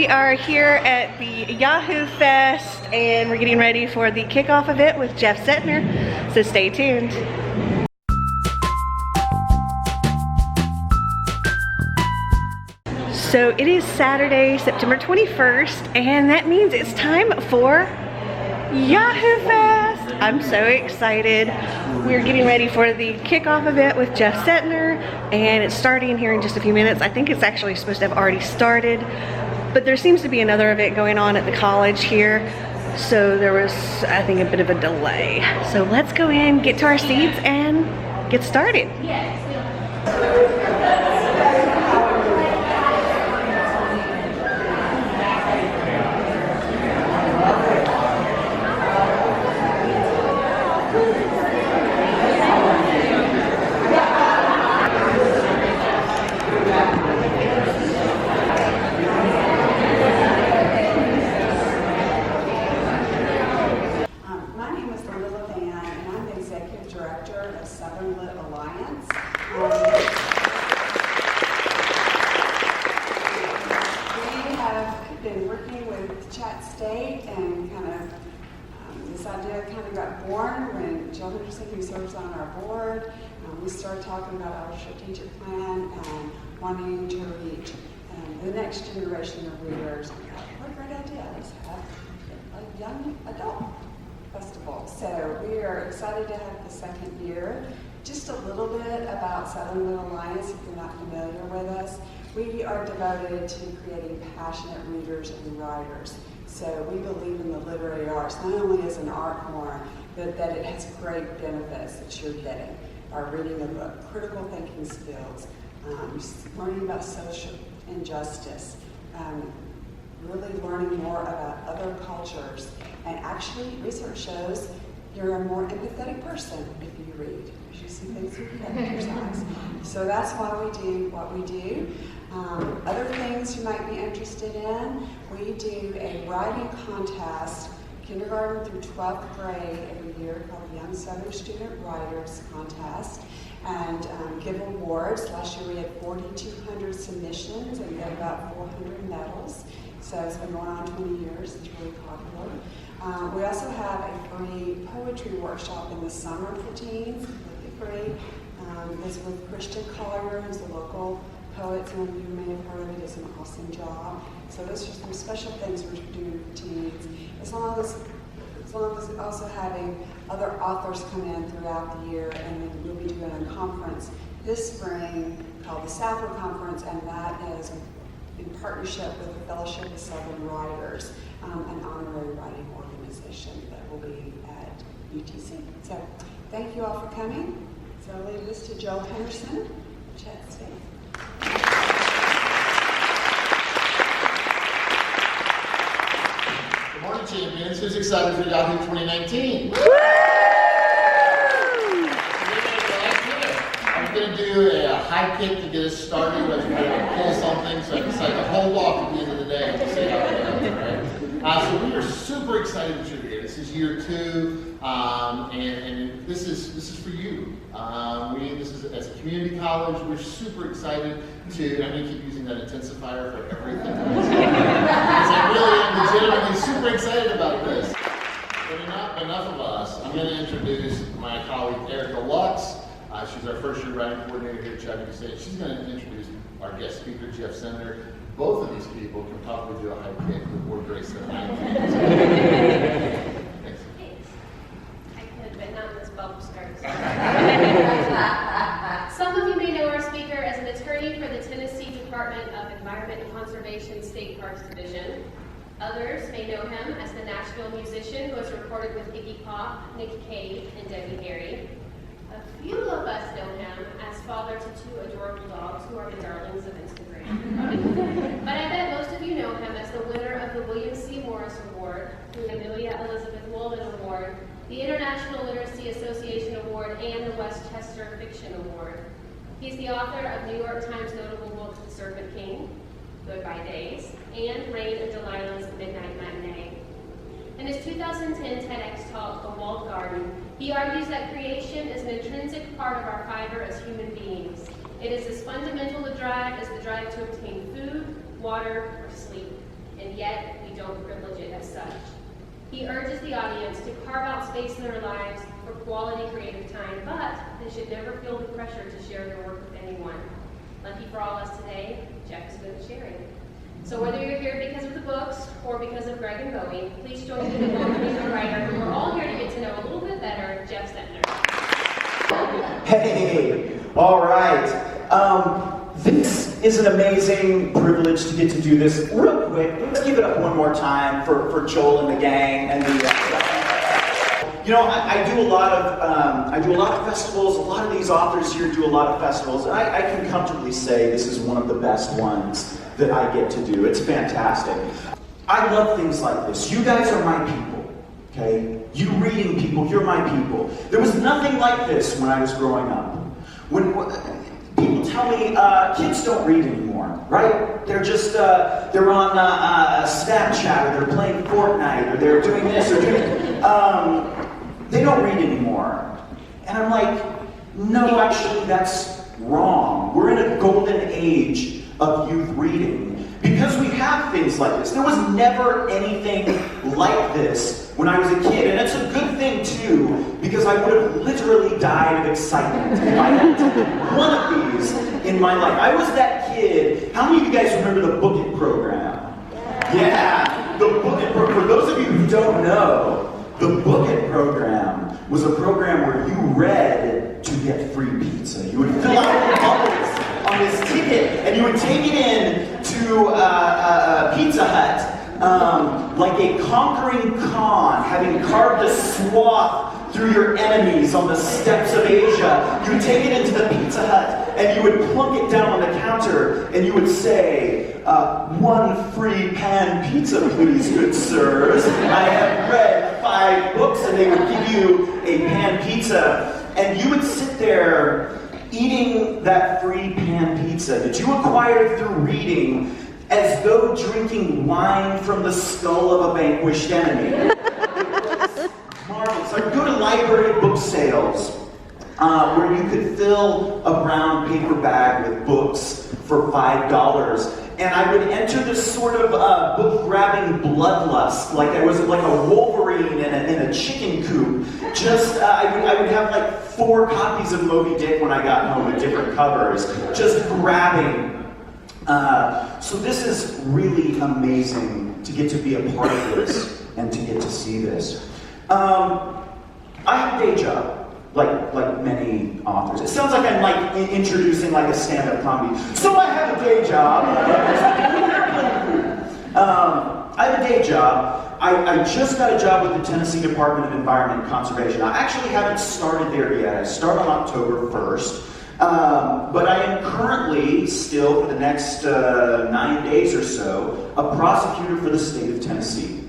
We are here at the Yahoo Fest and we're getting ready for the kickoff of it with Jeff Settner, so stay tuned. So it is Saturday, September 21st, and that means it's time for Yahoo Fest. I'm so excited. We're getting ready for the kickoff event with Jeff Settner, and it's starting here in just a few minutes. I think it's actually supposed to have already started, but there seems to be another event going on at the college here, so there was, I think, a bit of a delay. So let's go in, get to our seats, and get started. Who serves on our board. We started talking about our strategic plan and wanting to reach the next generation of readers. What a great idea, let's have a young adult festival. So we are excited to have the second year. Just a little bit about Southern Lit Alliance, if you're not familiar with us. We are devoted to creating passionate readers and writers. So we believe in the literary arts, not only as an art form, but that it has great benefits that you're getting by reading a book, critical thinking skills, learning about social injustice, really learning more about other cultures. And actually, research shows you're a more empathetic person if you read, because you see things through characters' eyes. So that's why we do what we do. Other things you might be interested in, we do a writing contest, kindergarten through 12th grade every year, called the Young Southern Student Writers Contest, and give awards. Last year we had 4,200 submissions and got about 400 medals. So it's been going on 20 years. It's really popular. We also have a free poetry workshop in the summer for teens, completely free. It's with Christian Collier, who's a local poet. Some of you may have heard of it. He does an awesome job. So those are some special things we're doing for teens. As long as also having other authors come in throughout the year, and then we'll be doing a conference this spring called the Safford Conference, and that is in partnership with the Fellowship of Southern Writers, an honorary writing organization that will be at UTC. So thank you all for coming. So I'll leave this to Joel Henderson, Chat State. Good morning, champions. Who's excited for Yahoo 2019? Woo! I'm going to do a high kick to get us started. I'm going to pull something so I can decide to hold off at the end of the day to see how it goes, right? So we are super excited that you're here. This is year 2, and this is for you. This is as a community college. We're super excited to. I'm going to keep using that intensifier for everything. Because I really am legitimately super excited about this. But enough of us. I'm going to introduce my colleague Erica Lux. She's our first year writing coordinator here at Chattanooga State. She's going to introduce our guest speaker, Jeff Settner. Both of these people can probably do a high kick with more grace than I can. Thanks. I could, but not in this bubble skirt. Some of you may know our speaker as an attorney for the Tennessee Department of Environment and Conservation State Parks Division. Others may know him as the Nashville musician who has recorded with Iggy Pop, Nick Cave, and Debbie Harry. A few of us know him as father to 2 adorable dogs who are the darlings of Instagram. But I bet most of you know him as the winner of the William C. Morris Award, the Amelia Elizabeth Walden Award, the International Literacy Association Award, and the Westchester Fiction Award. He's the author of New York Times notable books The Serpent King, Goodbye Days, and Reign of Delilah's Midnight Matinee. In his 2010 TEDx talk, The Walled Garden, he argues that creation is an intrinsic part of our fiber as human beings. It is as fundamental a drive as the drive to obtain food, water, or sleep. It and yet we don't privilege it as such. He urges the audience to carve out space in their lives for quality creative time, but they should never feel the pressure to share their work with anyone. Lucky for all of us today, Jeff is good at sharing. So whether you're here because of the books or because of Greg and Bowie, please join me in welcoming the writer who we're all here to get to know a little bit better, Jeff Stettner. Hey, all right. This is an amazing privilege to get to do this. Real quick, let's give it up one more time for Joel and the gang and the. You know, I do a lot of festivals. A lot of these authors here do a lot of festivals, and I can comfortably say this is one of the best ones that I get to do. It's fantastic. I love things like this. You guys are my people, okay? You reading people, you're my people. There was nothing like this when I was growing up. When people tell me kids don't read anymore, right? They're just, they're on Snapchat, or they're playing Fortnite, or they're doing this, or doing, they don't read anymore. And I'm like, no, actually, that's wrong. We're in a golden age of youth reading because we have things like this. There was never anything like this when I was a kid, and it's a good thing too, because I would have literally died of excitement if I had taken one of these in my life. I was that kid. How many of you guys remember the Book It program? Yeah, the Book It program. For those of you who don't know, the Book It program was a program where you read to get free pizza. You would fill out bubbles on this ticket, and you would take it in to Pizza Hut, like a conquering Khan, having carved a swath through your enemies on the steppes of Asia. You would take it into the Pizza Hut, and you would plunk it down on the counter, and you would say, 1 free pan pizza, please, good sirs. I have read 5 books, and they would give you a pan pizza, and you would sit there eating that free pan pizza that you acquired through reading as though drinking wine from the skull of a vanquished enemy. Marvelous. I would go to library book sales where you could fill a brown paper bag with books for $5. And I would enter this sort of book-grabbing bloodlust, like I was like a Wolverine in a chicken coop. Just, I would have like 4 copies of Moby Dick when I got home with different covers, just grabbing. So this is really amazing to get to be a part of this and to get to see this. I have a day job. Like many authors. It sounds like I'm like introducing like a stand-up comedy. So I have a day job. I have a day job. I just got a job with the Tennessee Department of Environment and Conservation. I actually haven't started there yet. I start on October 1st. But I am currently still, for the next 9 days or so, a prosecutor for the state of Tennessee.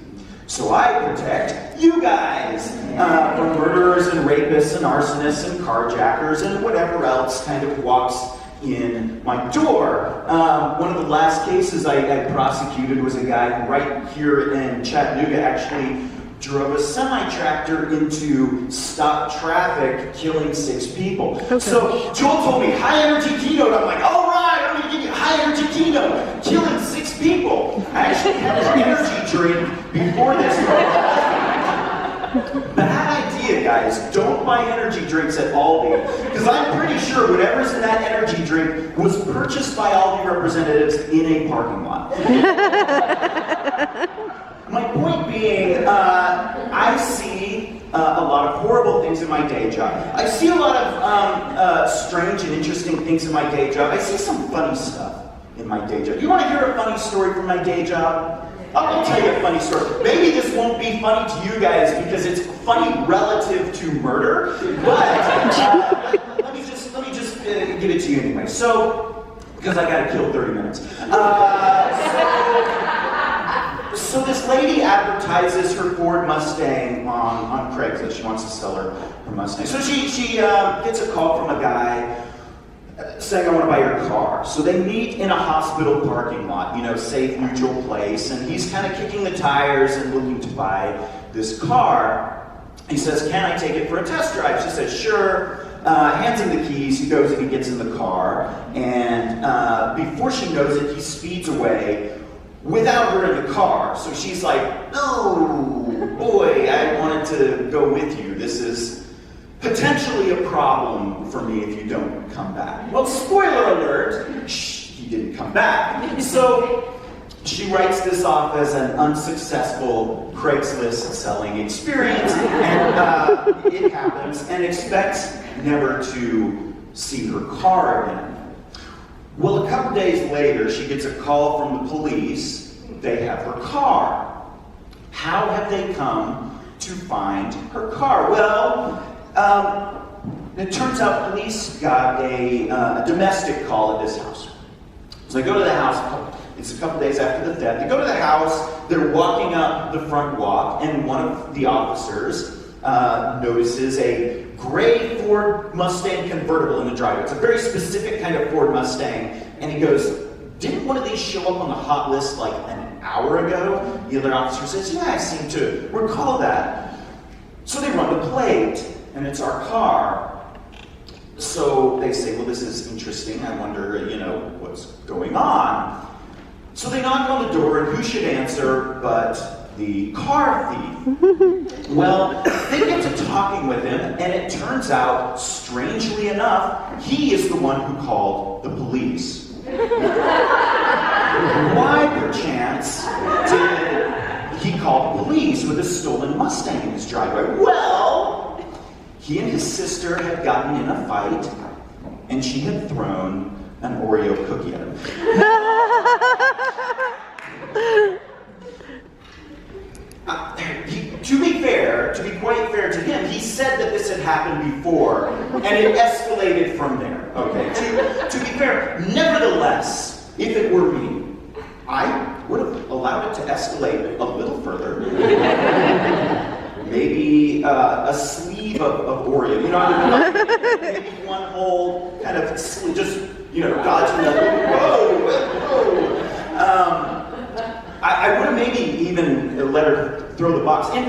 So I protect you guys from murderers and rapists and arsonists and carjackers and whatever else kind of walks in my door. One of the last cases I prosecuted was a guy who right here in Chattanooga actually drove a semi-tractor into stopped traffic, killing 6 people. Okay. So Joel told me, high energy keynote. I'm like, all right, I'm gonna give you a high energy keynote, killing 6 people. I actually had an energy drink before this. Bad idea, guys. Don't buy energy drinks at Aldi, because I'm pretty sure whatever's in that energy drink was purchased by Aldi representatives in a parking lot. My point being, I see a lot of horrible things in my day job. I see a lot of strange and interesting things in my day job. I see some funny stuff in my day job. You want to hear a funny story from my day job? I'll tell you a funny story. Maybe this won't be funny to you guys because it's funny relative to murder, but let me just give it to you anyway. So, because I got to kill 30 minutes. So this lady advertises her Ford Mustang on Craigslist. She wants to sell her Mustang. So she gets a call from a guy saying, I want to buy your car. So they meet in a hospital parking lot, safe, neutral place, and he's kind of kicking the tires and looking to buy this car. He says, can I take it for a test drive? She says, sure. Hands him the keys. He goes and he gets in the car, and before she knows it, he speeds away without her in the car. So she's like, no, boy, I wanted to go with you. This is potentially a problem for me if you don't come back. Well, spoiler alert, he didn't come back. So she writes this off as an unsuccessful Craigslist selling experience, and it happens, and expects never to see her car again. Well, a couple days later, she gets a call from the police. They have her car. How have they come to find her car? Well, it turns out police got a domestic call at this house. So they go to the house. It's a couple days after the theft. They go to the house. They're walking up the front walk, and one of the officers notices a gray Ford Mustang convertible in the driveway. It's a very specific kind of Ford Mustang. And he goes, didn't one of these show up on the hot list like an hour ago? The other officer says, yeah, I seem to recall that. So they run the plate, and it's our car. So they say, well, this is interesting. I wonder, what's going on? So they knock on the door, and who should answer but the car thief? Well, they get to talking with him, and it turns out, strangely enough, he is the one who called the police. Why, perchance, did he call the police with a stolen Mustang in his driveway? Well, he and his sister had gotten in a fight, and she had thrown an Oreo cookie at him. To be quite fair to him, he said that this had happened before, and it escalated from there. Okay, to be fair, nevertheless, if it were me, I would have allowed it to escalate a little further. Maybe a sleeve of Oreo, maybe one whole kind of sleeve, just dodging the whoa. I would have maybe even let her throw the box. And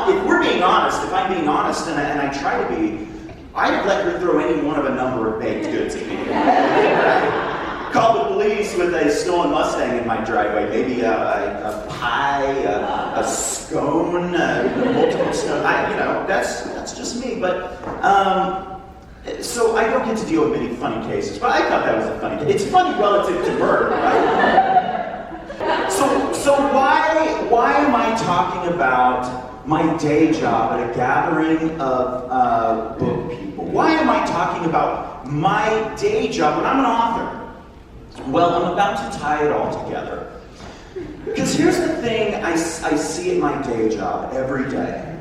if we're being honest, if I'm being honest, and I try to be, I'd let her throw any one of a number of baked goods at me. Call the police with a stolen Mustang in my driveway. Maybe a pie, a scone, multiple scones. That's just me. But so I don't get to deal with many funny cases. But I thought that was a funny case. It's funny relative to murder, right? So why am I talking about my day job at a gathering of book people? Why am I talking about my day job when I'm an author? Well, I'm about to tie it all together. Because here's the thing I see at my day job every day.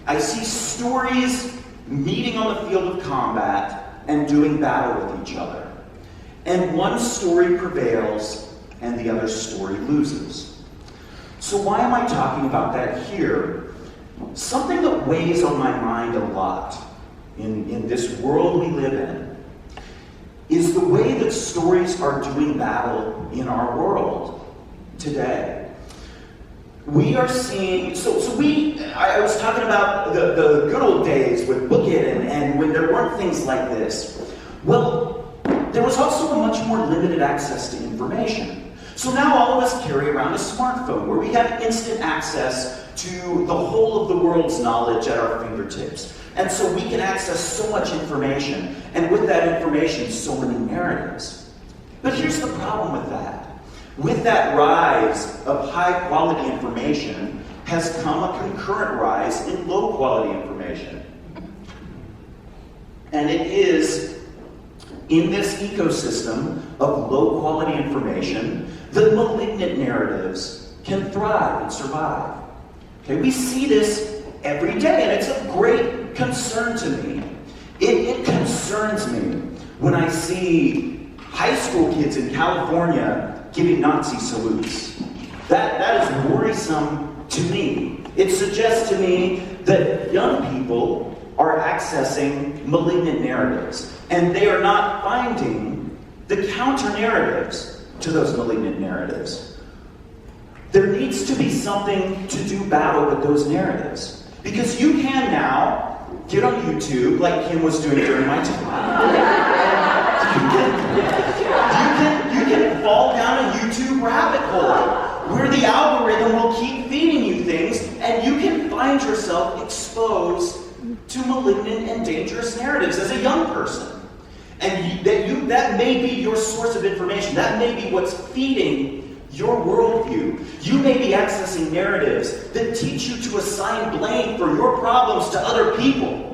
I see stories meeting on the field of combat and doing battle with each other. And one story prevails and the other story loses. So why am I talking about that here? Something that weighs on my mind a lot in this world we live in is the way that stories are doing battle in our world today. We are seeing, I was talking about the good old days with Book It and when there weren't things like this. Well, there was also a much more limited access to information. So now all of us carry around a smartphone where we have instant access to the whole of the world's knowledge at our fingertips. And so we can access so much information, and with that information, so many narratives. But here's the problem with that. With that rise of high-quality information has come a concurrent rise in low-quality information. And it is in this ecosystem of low-quality information that malignant narratives can thrive and survive. Okay, we see this every day, and it's of great concern to me. It concerns me when I see high school kids in California giving Nazi salutes. That is worrisome to me. It suggests to me that young people are accessing malignant narratives, and they are not finding the counter-narratives to those malignant narratives. There needs to be something to do battle with those narratives. Because you can now get on YouTube, like Kim was doing during my time. You can fall down a YouTube rabbit hole where the algorithm will keep feeding you things, and you can find yourself exposed to malignant and dangerous narratives as a young person. And that may be your source of information. That may be what's feeding your worldview. You may be accessing narratives that teach you to assign blame for your problems to other people.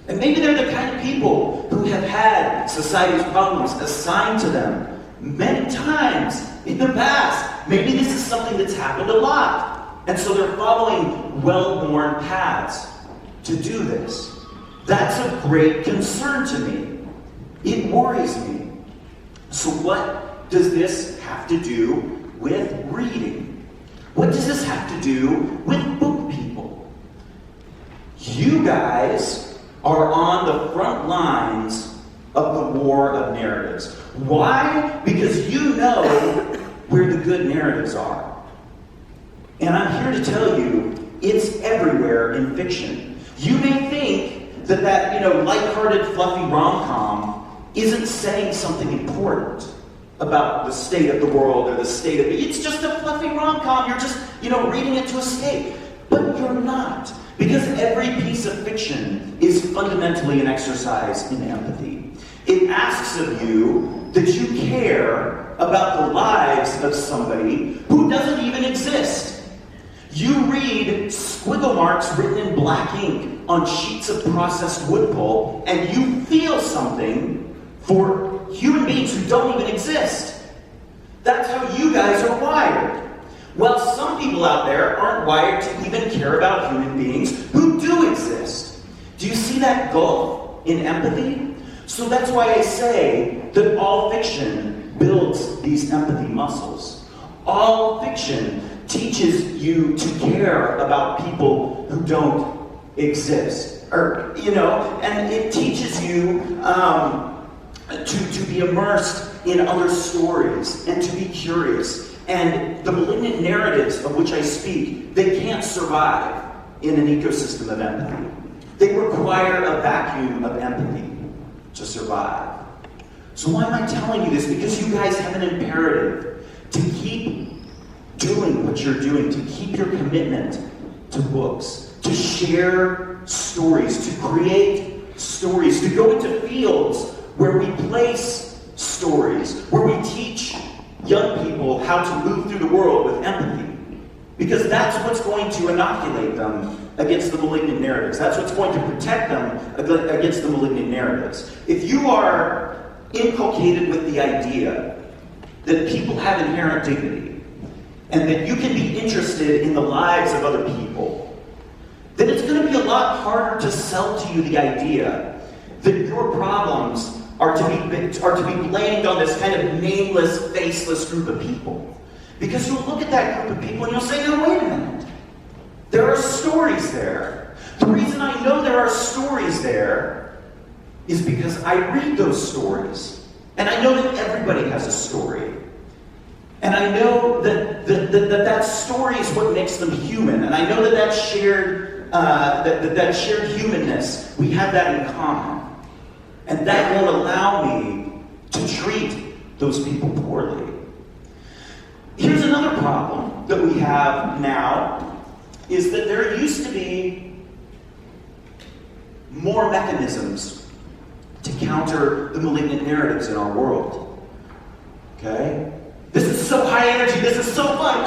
And maybe they're the kind of people who have had society's problems assigned to them many times in the past. Maybe this is something that's happened a lot. And so they're following well-worn paths to do this. That's of great concern to me. It worries me. So what does this have to do with reading? What does this have to do with book people? You guys are on the front lines of the war of narratives. Why? Because you know where the good narratives are. And I'm here to tell you, it's everywhere in fiction. You may think that lighthearted, fluffy rom-com isn't saying something important about the state of the world or the state of it. It's just a fluffy rom-com. You're just, reading it to escape. But you're not. Because every piece of fiction is fundamentally an exercise in empathy. It asks of you that you care about the lives of somebody who doesn't even exist. You read squiggle marks written in black ink on sheets of processed wood pulp, and you feel something for human beings who don't even exist. That's how you guys are wired. Well, some people out there aren't wired to even care about human beings who do exist. Do you see that gulf in empathy? So that's why I say that all fiction builds these empathy muscles. All fiction teaches you to care about people who don't exist. And it teaches you to be immersed in other stories and to be curious. And the malignant narratives of which I speak, they can't survive in an ecosystem of empathy. They require a vacuum of empathy to survive. So why am I telling you this? Because you guys have an imperative to keep doing what you're doing, to keep your commitment to books, to share stories, to create stories, to go into fields where we place stories, where we teach young people how to move through the world with empathy. Because that's what's going to inoculate them against the malignant narratives. That's what's going to protect them against the malignant narratives. If you are inculcated with the idea that people have inherent dignity and that you can be interested in the lives of other people, then it's going to be a lot harder to sell to you the idea that your problems are to be blamed on this kind of nameless, faceless group of people. Because you'll look at that group of people and you'll say, no, wait a minute. There are stories there. The reason I know there are stories there is because I read those stories. And I know that everybody has a story. And I know that story is what makes them human. And I know that shared humanness, we have that in common. And that won't allow me to treat those people poorly. Here's another problem that we have now, is that there used to be more mechanisms to counter the malignant narratives in our world. Okay? This is so high energy, this is so fun.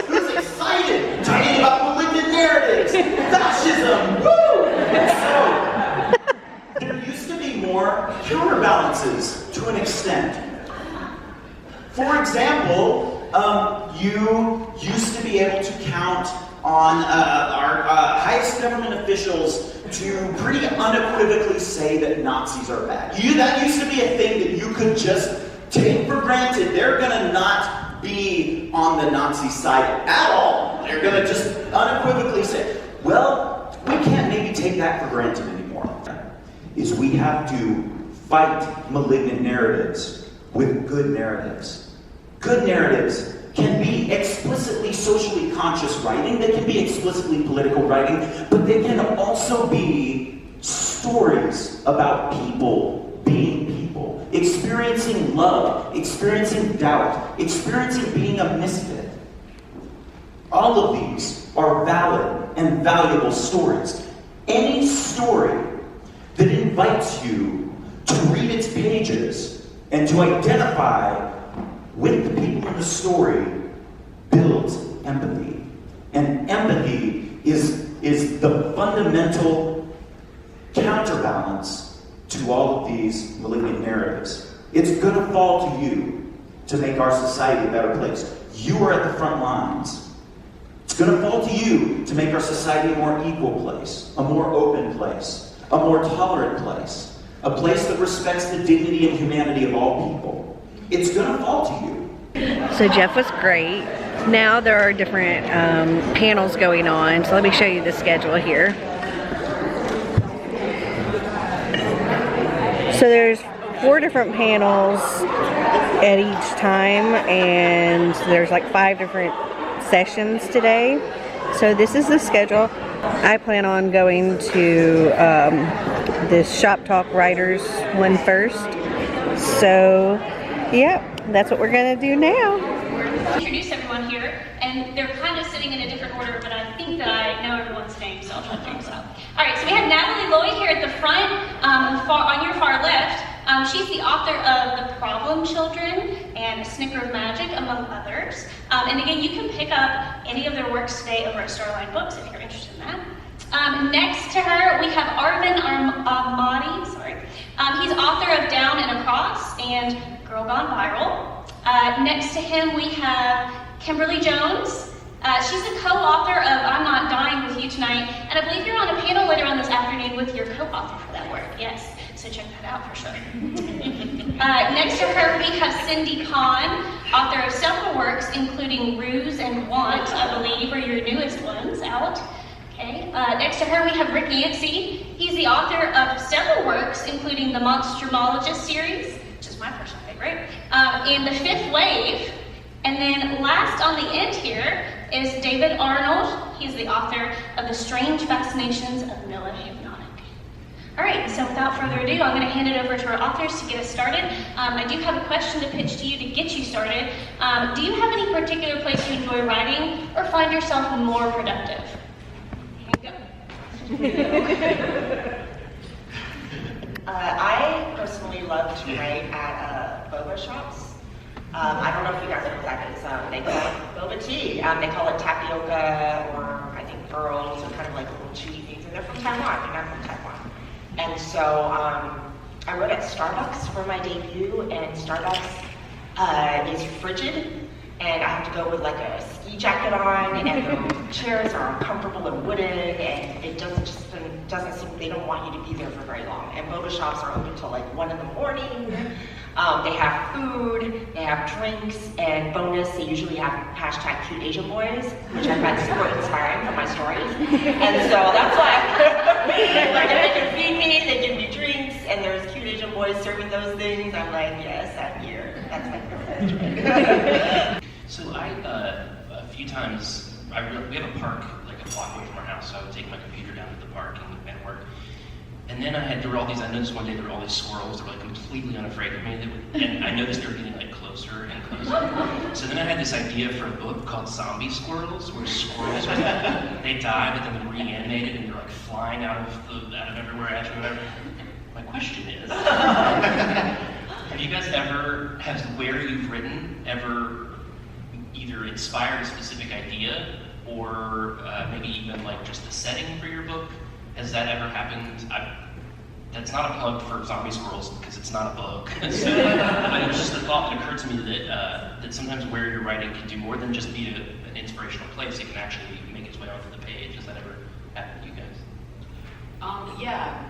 Who's excited? Talking about malignant narratives, fascism, woo! So, there used to be more counterbalances to an extent. For example, you used to be able to count on our highest government officials to pretty unequivocally say that Nazis are bad. That used to be a thing that you could just take for granted. They're going to not be on the Nazi side at all. They're going to just unequivocally say, well, we can't maybe take that for granted anymore. Is we have to fight malignant narratives with good narratives. Good narratives can be explicitly socially conscious writing, they can be explicitly political writing, but they can also be stories about people being people. experiencing love, experiencing doubt, experiencing being a misfit. All of these are valid and valuable stories. Any story that invites you to read its pages and to identify with the people in the story builds empathy. And empathy is the fundamental counterbalance to all of these malignant narratives. It's going to fall to you to make our society a better place. You are at the front lines. It's going to fall to you to make our society a more equal place, a more open place, a more tolerant place, a place that respects the dignity and humanity of all people. It's going to fall to you. So Jeff was great. Now there are different panels going on. So let me show you the schedule here. So there's 4 different panels at each time, and there's like 5 different sessions today. So this is the schedule. I plan on going to this Shop Talk Writers one first. So, yeah, that's what we're gonna do now. Introduce everyone here, and they're kind of sitting in a different order, but I think that I know everyone's name, so I'll try to figure this out. All right, so we have Natalie Lloyd here at the front, on your far left. She's the author of The Problem Children and A Snicker of Magic, among others. And again, you can pick up any of their works today over at Starline Books if you're interested in that. Next to her, we have Arvin Ahmadi, he's author of Down and Across and Girl Gone Viral. Next to him, we have Kimberly Jones. She's the co-author of I'm Not Dying With You Tonight, and I believe you're on a panel later on this afternoon with your co-author for that work, yes. So check that out for sure. Next to her, we have Cindy Kahn, author of several works, including Ruse and Want, I believe, are your newest ones out. Okay. Next to her, we have Rick Yancey. He's the author of several works, including the Monstrumologist series, which is my personal favorite, and The Fifth Wave. And then last on the end here is David Arnold. He's the author of The Strange Fascinations of Milla Hypnotic. All right, so without further ado, I'm going to hand it over to our authors to get us started. I do have a question to pitch to you to get you started. Do you have any particular place you enjoy writing or find yourself more productive? Here you go. I personally love to write at boba shops. I don't know if you guys know what that is. They call it boba tea. They call it tapioca, or I think pearls, or kind of like little chewy things. And they're from Taiwan. They're not from Taiwan. And so I wrote at Starbucks for my debut, and Starbucks is frigid, and I have to go with like a ski jacket on, and the chairs are uncomfortable and wooden, and it doesn't seem, they don't want you to be there for very long. And boba shops are open till like 1 in the morning. They have food, they have drinks, and bonus, they usually have hashtag cute Asian boys, which I find super inspiring for my stories. And so that's why like if they can feed me, they give me drinks, and there's cute Asian boys serving those things. I'm like, yes, I'm here. That's my privilege. So a few times, we have a park like a block away from our house, so I would take my computer down to the park and work. And then there were all these, I noticed one day there were all these squirrels that were like completely unafraid of me, and I noticed they were getting like closer and closer. So then I had this idea for a book called Zombie Squirrels, where squirrels, they die, but then they're reanimated and they're like flying out of everywhere at you, whatever. My question is, have you guys ever, where you've written, ever either inspired a specific idea, or maybe even like just the setting for your book? Has that ever happened? That's not a plug for Zombie Squirrels, because it's not a book. But it was just the thought that occurred to me that sometimes where you're writing can do more than just be an inspirational place. It can actually make its way onto the page. Has that ever happened to you guys? Yeah,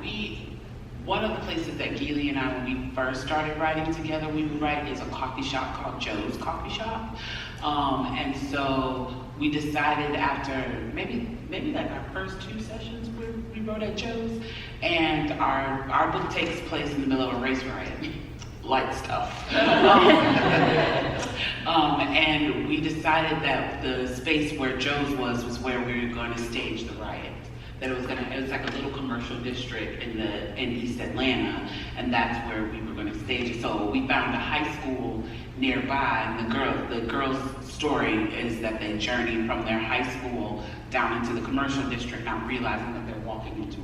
one of the places that Geely and I, when we first started writing together, we would write is a coffee shop called Joe's Coffee Shop. And so we decided after maybe like our first 2 sessions we wrote at Joe's, and our book takes place in the middle of a race riot. Light stuff. And we decided that the space where Joe's was where we were going to stage the riot. that it was like a little commercial district in East Atlanta, and that's where we were gonna stage it. So we found a high school nearby, and the girls' story is that they journeyed from their high school down into the commercial district, not realizing that they're walking into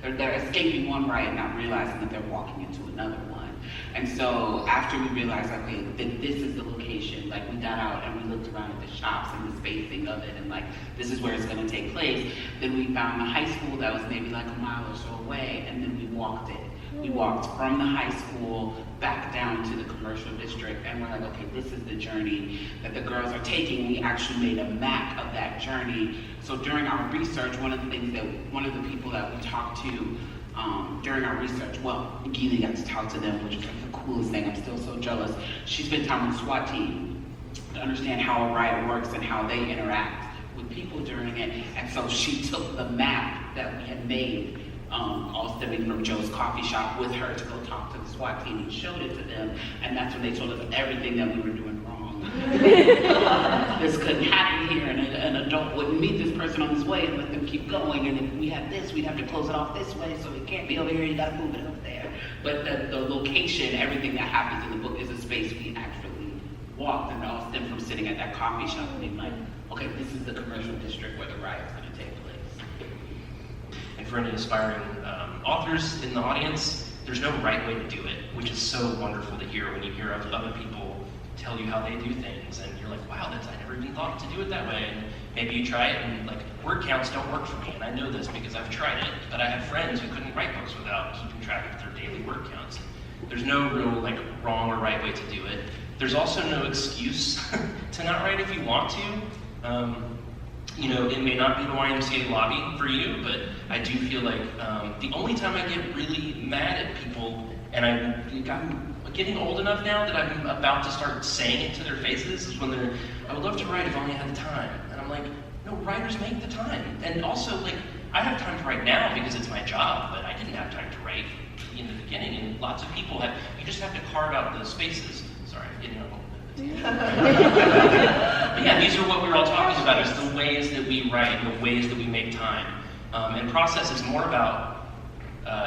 they're escaping one riot, not realizing that they're walking into another one. And so after we realized, okay, that this is the location, like we got out and we looked around at the shops and the spacing of it, and like, this is where it's gonna take place. Then we found a high school that was maybe like a mile or so away, and then we walked it. We walked from the high school back down to the commercial district, and we're like, okay, this is the journey that the girls are taking. We actually made a map of that journey. So during our research, one of the people that we talked to during our research, well, Geely got to talk to them, which was like the coolest thing. I'm still so jealous. She spent time with the SWAT team to understand how a riot works and how they interact with people during it. And so she took the map that we had made, all stemming from Joe's coffee shop, with her to go talk to the SWAT team and showed it to them. And that's when they told us everything that we were doing wrong. This couldn't happen here, and an adult wouldn't meet this person on this way and let them keep going. And if we had this, we'd have to close it off this way, so it can't be over here, you gotta move it over there. But the location, everything that happens in the book is a space we actually walked, and it all stemmed from sitting at that coffee shop and being like, okay, this is the commercial district where the riot's gonna take place. And for any aspiring authors in the audience, there's no right way to do it, which is so wonderful to hear when you hear of other people tell you how they do things, and you're like, wow, I never even thought to do it that way. And maybe you try it, and like, word counts don't work for me, and I know this because I've tried it, but I have friends who couldn't write books without keeping track of their daily word counts. There's no real like wrong or right way to do it. There's also no excuse to not write if you want to. You know, it may not be the YMCA lobby for you, but I do feel like the only time I get really mad at people, and I'm getting old enough now that I'm about to start saying it to their faces, is when I would love to write if I only had the time. And I'm like, no, writers make the time. And also, like, I have time to write now because it's my job, but I didn't have time to write in the beginning. And lots of people you just have to carve out the spaces. Sorry, I'm getting up a little bit. But yeah, these are what we were all talking about, is the ways that we write, the ways that we make time. And process is more about,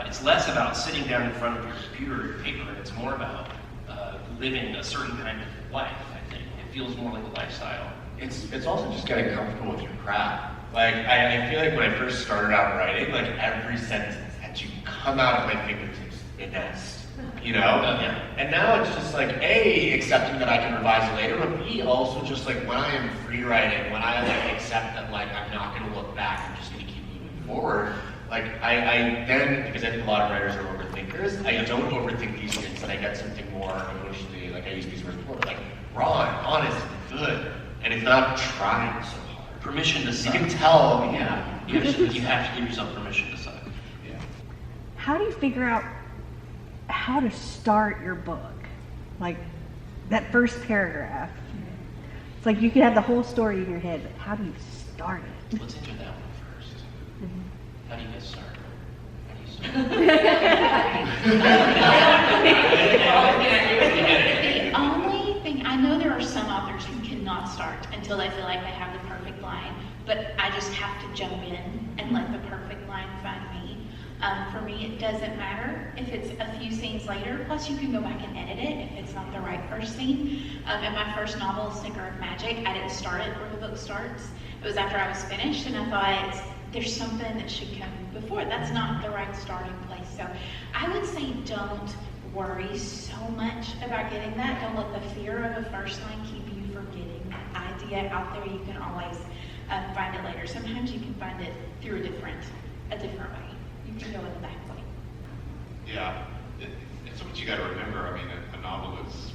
it's less about sitting down in front of your computer or paper, and it's more about living a certain kind of life, I think. It feels more like a lifestyle. It's also just getting comfortable with your craft. Like, I feel like when I first started out writing, like, every sentence had to come out of my fingertips the best, you know? Yeah. And now it's just like, A, accepting that I can revise later, but B, also just like, when I am free writing, when I like accept that like, I'm not gonna look back, I'm just gonna keep moving forward, like, I then, because I think a lot of writers are overthinkers, I don't overthink these things, and I get something more emotionally, like I use these words before, like, raw and honest and good, and it's not trying so hard. Permission to suck. You can tell, yeah. You have to give yourself permission to suck. Yeah. How do you figure out how to start your book? Like, that first paragraph. It's like you can have the whole story in your head, but how do you start it? Let's enter that one first. How do you guys start? How do you start? The only thing, I know there are some authors who cannot start until they feel like they have the perfect line, but I just have to jump in and let the perfect line find me. For me, it doesn't matter if it's a few scenes later, plus you can go back and edit it if it's not the right first scene. In my first novel, Snicker of Magic, I didn't start it where the book starts. It was after I was finished, and I thought, there's something that should come before. That's not the right starting place. So I would say don't worry so much about getting that. Don't let the fear of a first line keep you from getting that idea out there. You can always find it later. Sometimes you can find it through a different way. You can go in the back way. Yeah, it's what you got to remember. I mean, a novel is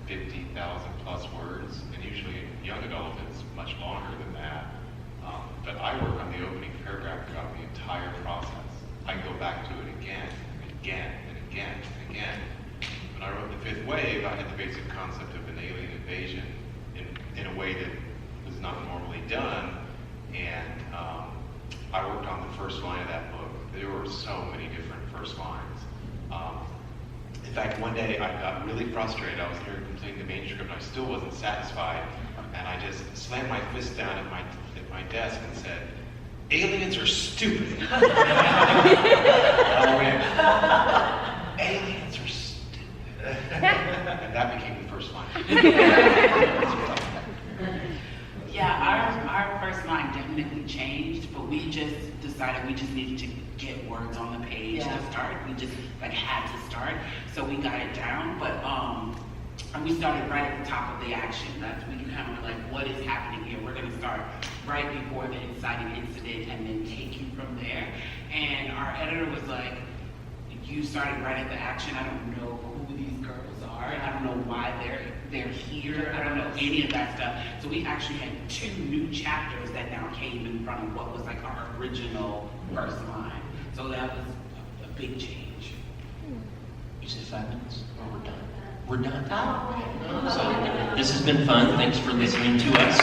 50,000 plus words, and usually in young adult it's much longer than that. But I work on the opening paragraph throughout the entire process. I go back to it again and again and again and again. When I wrote The Fifth Wave, I had the basic concept of an alien invasion in a way that was not normally done, and I worked on the first line of that book. There were so many different first lines. In fact, one day I got really frustrated. I was near completing the manuscript and I still wasn't satisfied, and I just slammed my fist down at my desk and said, aliens are stupid. Oh, yeah. Aliens are stupid. And that became the first line. Yeah, our first line definitely changed, but we just decided we just needed to get words on the page to start. We just had to start, so we got it down. But and we started right at the top of the action. That's when you kind of were like, what is happening here? We're gonna start right before the inciting incident and then take you from there. And our editor was like, you started right at the action. I don't know who these girls are. I don't know why they're here. I don't know any of that stuff. So we actually had 2 new chapters that now came in front of what was like our original first line. So that was a big change. You said 5 minutes? Or we're done? We're done. So this has been fun. Thanks for listening to us.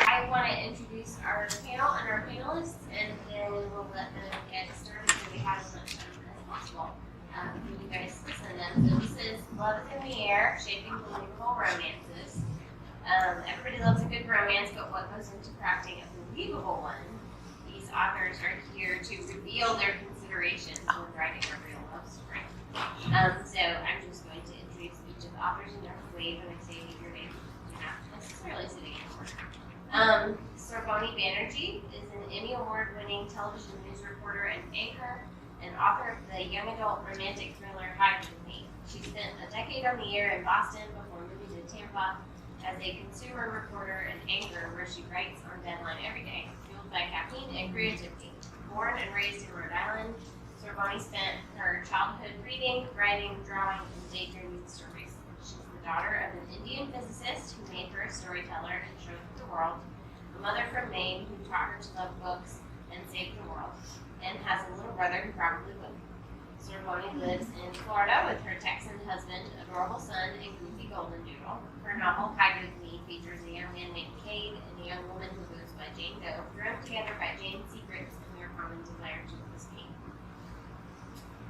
I want to introduce our panel and our panelists, and then we'll let them get started so we have as much time as possible for you guys to listen to them. So this is Love is in the Air, Shaping Believable Romances. Everybody loves a good romance, but what goes into crafting a believable one? These authors are here to reveal their considerations when writing a real love story. So I'm just going to introduce each of the authors in their wave when I say your name. You're not necessarily sitting in order. Sorboni Banerjee is an Emmy Award-winning television news reporter and anchor, and author of the young adult romantic thriller Hide With Me. She spent a decade on the air in Boston before moving to Tampa as a consumer reporter and anchor, where she writes on deadline every day, fueled by caffeine and creativity. Born and raised in Rhode Island, Sorboni spent her childhood reading, writing, drawing, and daydreaming stories. She's the daughter of an Indian physicist who made her a storyteller and showed her the world, a mother from Maine who taught her to love books and save the world, and has a little brother who probably would. Sorboni lives in Florida with her Texan husband, adorable son, and goofy golden doodle. Her novel, Hide With Me, features a young man named Cade and a young woman who goes by Jane Doe, thrown together by Jane's secrets and their common desire to escape.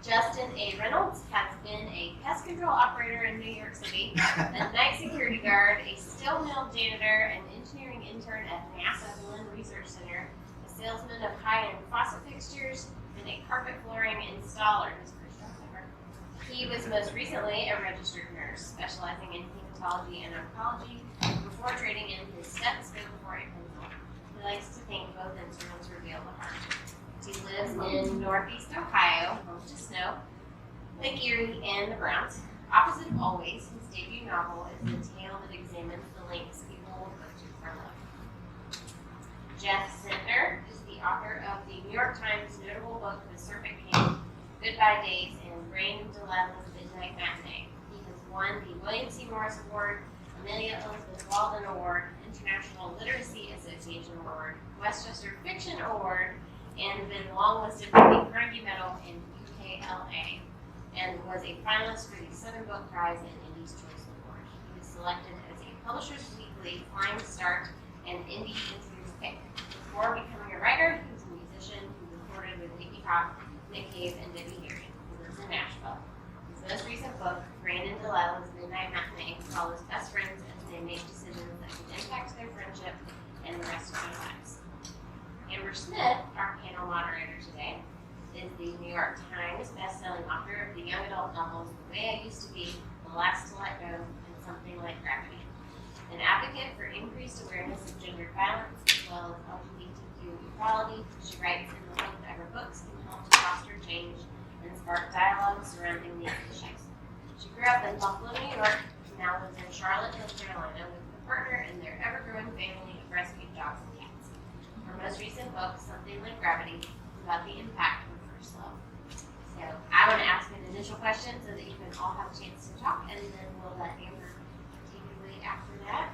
Justin A. Reynolds has been a pest control operator in New York City, a night security guard, a steel mill janitor, an engineering intern at NASA Berlin Research Center, a salesman of high-end faucet fixtures, and a carpet flooring installer. His first job ever. He was most recently a registered nurse, specializing in hematology and oncology, before trading in his stethoscope for a pencil. He likes to think both instruments reveal the heart. He lives in Northeast Ohio, home to snow, Lake Erie, and the Browns. Opposite of Always, his debut novel is a tale that examines the lengths people will go to for love. Jeff Sentner is the author of the New York Times notable book The Serpent King, Goodbye Days, and Rain Delilah's Midnight Matinee. He has won the William C. Morris Award, Amelia Elizabeth Walden Award, International Literacy Association Award, Westchester Fiction Award, and been longlisted for the Carnegie Medal in UKLA, and was a finalist for the Southern Book Prize and Indie's Choice Award. He was selected as a Publishers Weekly Flying Start and Indie Institute's pick. Before becoming a writer, he was a musician who recorded with Iggy Pop, Nick Cave, and Debbie Harry. He lives in Nashville. His most recent book, Rain and Delilah's Midnight Matinee, follows best friends as they make decisions that can impact their friendship and the rest of their lives. Amber Smith, our panel moderator today, is the New York Times best-selling author of the young adult novels The Way I Used to Be, The Last to Let Go, and Something Like Gravity. An advocate for increased awareness of gendered violence as well as LGBTQ equality, she writes in the hope that her books can help to foster change and spark dialogue surrounding these issues. She grew up in Buffalo, New York, and now lives in Charlotte, North Carolina, with a partner and their ever-growing family of rescued dogs and cats. Her most recent book, Something Like Gravity, is about the impact of first love. So I want to ask an initial question so that you can all have a chance to talk, and then we'll let Amber take it away after that.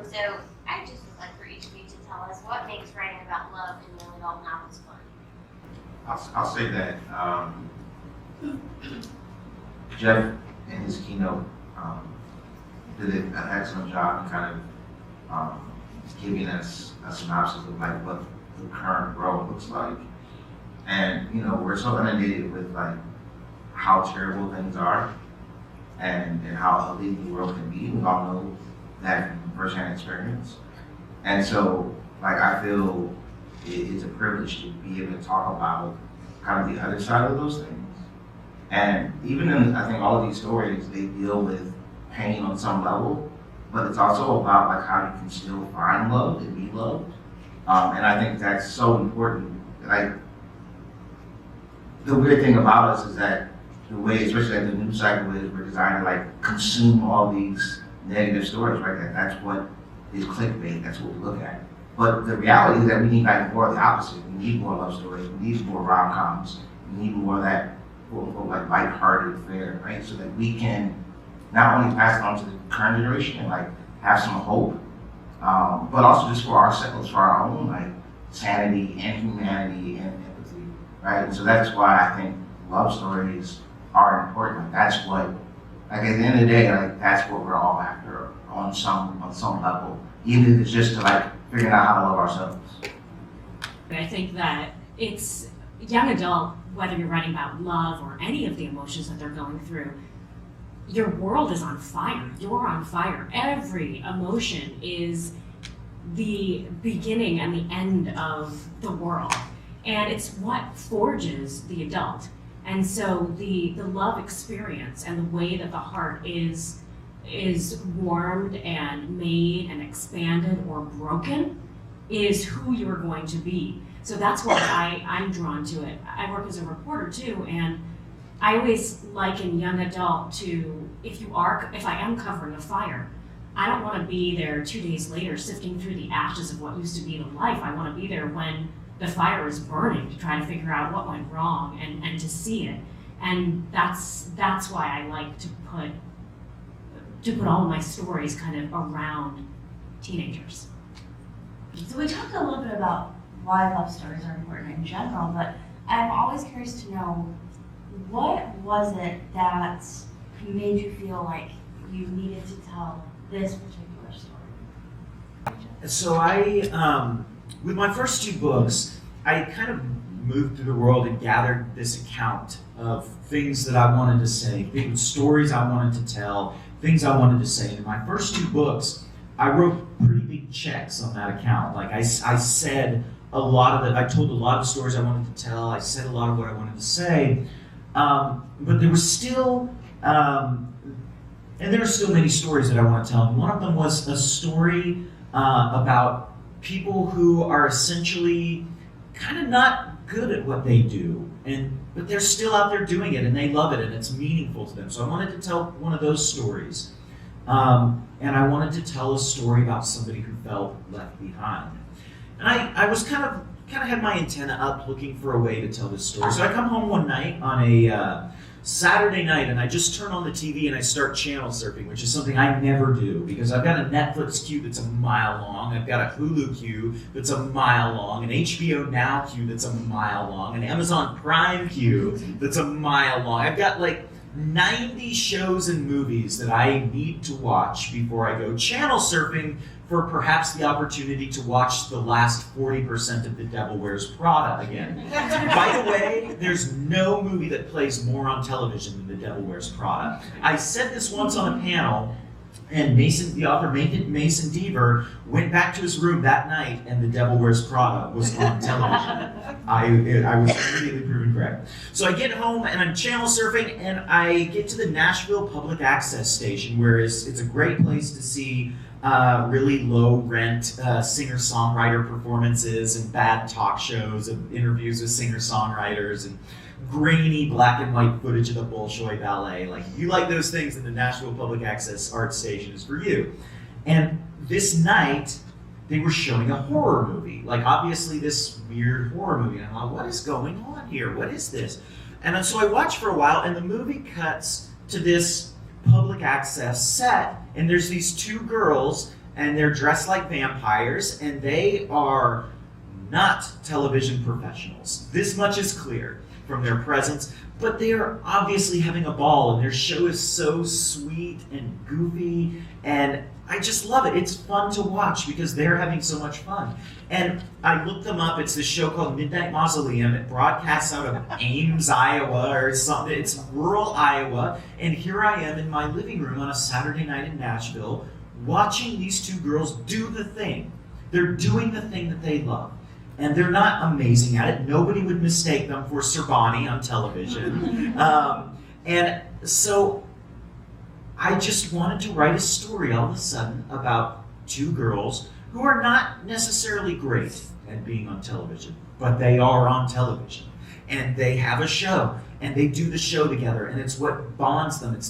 So I just would like for each of you to tell us what makes writing about love in young adult novels fun. I'll say that Jeff in his keynote did an excellent job in kind of giving us a synopsis of like what the current world looks like. And you know, we're so inundated with like how terrible things are and how ugly the world can be. We all know that from firsthand experience. And so like I feel it's a privilege to be able to talk about kind of the other side of those things. And even in, I think all of these stories, they deal with pain on some level, but it's also about like how you can still find love and be loved. And I think that's so important. Like, the weird thing about us is that the way, especially like the news cycle is, we're designed to like consume all these negative stories, right? That's what is clickbait, that's what we look at. But the reality is that we need like more of the opposite. We need more love stories, we need more rom-coms, we need more of that quote unquote like lighthearted fare, right? So that we can not only pass it on to the current generation and like have some hope, but also just for ourselves, for our own like sanity and humanity and empathy, right? And so that's why I think love stories are important. Like, that's what, like at the end of the day, like that's what we're all after on some level, even if it's just to like figuring out how to love ourselves. I think that it's young adult, whether you're writing about love or any of the emotions that they're going through, your world is on fire. You're on fire. Every emotion is the beginning and the end of the world. And it's what forges the adult. And so the love experience and the way that the heart is warmed and made and expanded or broken is who you're going to be. So that's why I'm drawn to it. I work as a reporter too, and I always liken young adult to, if I am covering a fire, I don't want to be there 2 days later sifting through the ashes of what used to be the life. I want to be there when the fire is burning to try to figure out what went wrong and to see it. And that's why I like to put all of my stories kind of around teenagers. So we talked a little bit about why love stories are important in general, but I'm always curious to know, what was it that made you feel like you needed to tell this particular story? So I, with my first 2 books, I kind of moved through the world and gathered this account of things that I wanted to say, stories I wanted to tell, things I wanted to say. And in my first 2 books, I wrote pretty big checks on that account. Like I said a lot of I told a lot of stories I wanted to tell. I said a lot of what I wanted to say. But there was still, and there are still many stories that I want to tell. And one of them was a story about people who are essentially kind of not good at what they do, but they're still out there doing it and they love it and it's meaningful to them. So I wanted to tell one of those stories. And I wanted to tell a story about somebody who felt left behind. And I was kind of had my antenna up looking for a way to tell this story. So I come home one night on a Saturday night and I just turn on the TV and I start channel surfing, which is something I never do because I've got a Netflix queue that's a mile long, I've got a Hulu queue that's a mile long, an HBO Now queue that's a mile long, an Amazon Prime queue that's a mile long. I've got like 90 shows and movies that I need to watch before I go channel surfing for perhaps the opportunity to watch the last 40% of The Devil Wears Prada again. By the way, there's no movie that plays more on television than The Devil Wears Prada. I said this once on a panel, and the author Mason Deaver went back to his room that night and The Devil Wears Prada was on television. I was immediately proven correct. So I get home and I'm channel surfing and I get to the Nashville Public Access Station, where it's a great place to see really low rent singer-songwriter performances and bad talk shows and interviews with singer-songwriters and grainy black and white footage of the Bolshoi Ballet. Like, if you like those things, then the Nashville Public Access Art Station is for you. And this night, they were showing a horror movie. Like, obviously this weird horror movie. And I'm like, what is going on here? What is this? And so I watched for a while, and the movie cuts to this public access set, and there's these 2 girls, and they're dressed like vampires, and they are not television professionals. This much is clear from their presence, but they are obviously having a ball, and their show is so sweet and goofy, and I just love it. It's fun to watch because they're having so much fun. And I looked them up. It's this show called Midnight Mausoleum. It broadcasts out of Ames, Iowa, or something. It's rural Iowa, and here I am in my living room on a Saturday night in Nashville watching these 2 girls do the thing. They're doing the thing that they love. And they're not amazing at it. Nobody would mistake them for Cervani on television. And so I just wanted to write a story all of a sudden about two girls who are not necessarily great at being on television, but they are on television. And they have a show, and they do the show together, and it's what bonds them. It's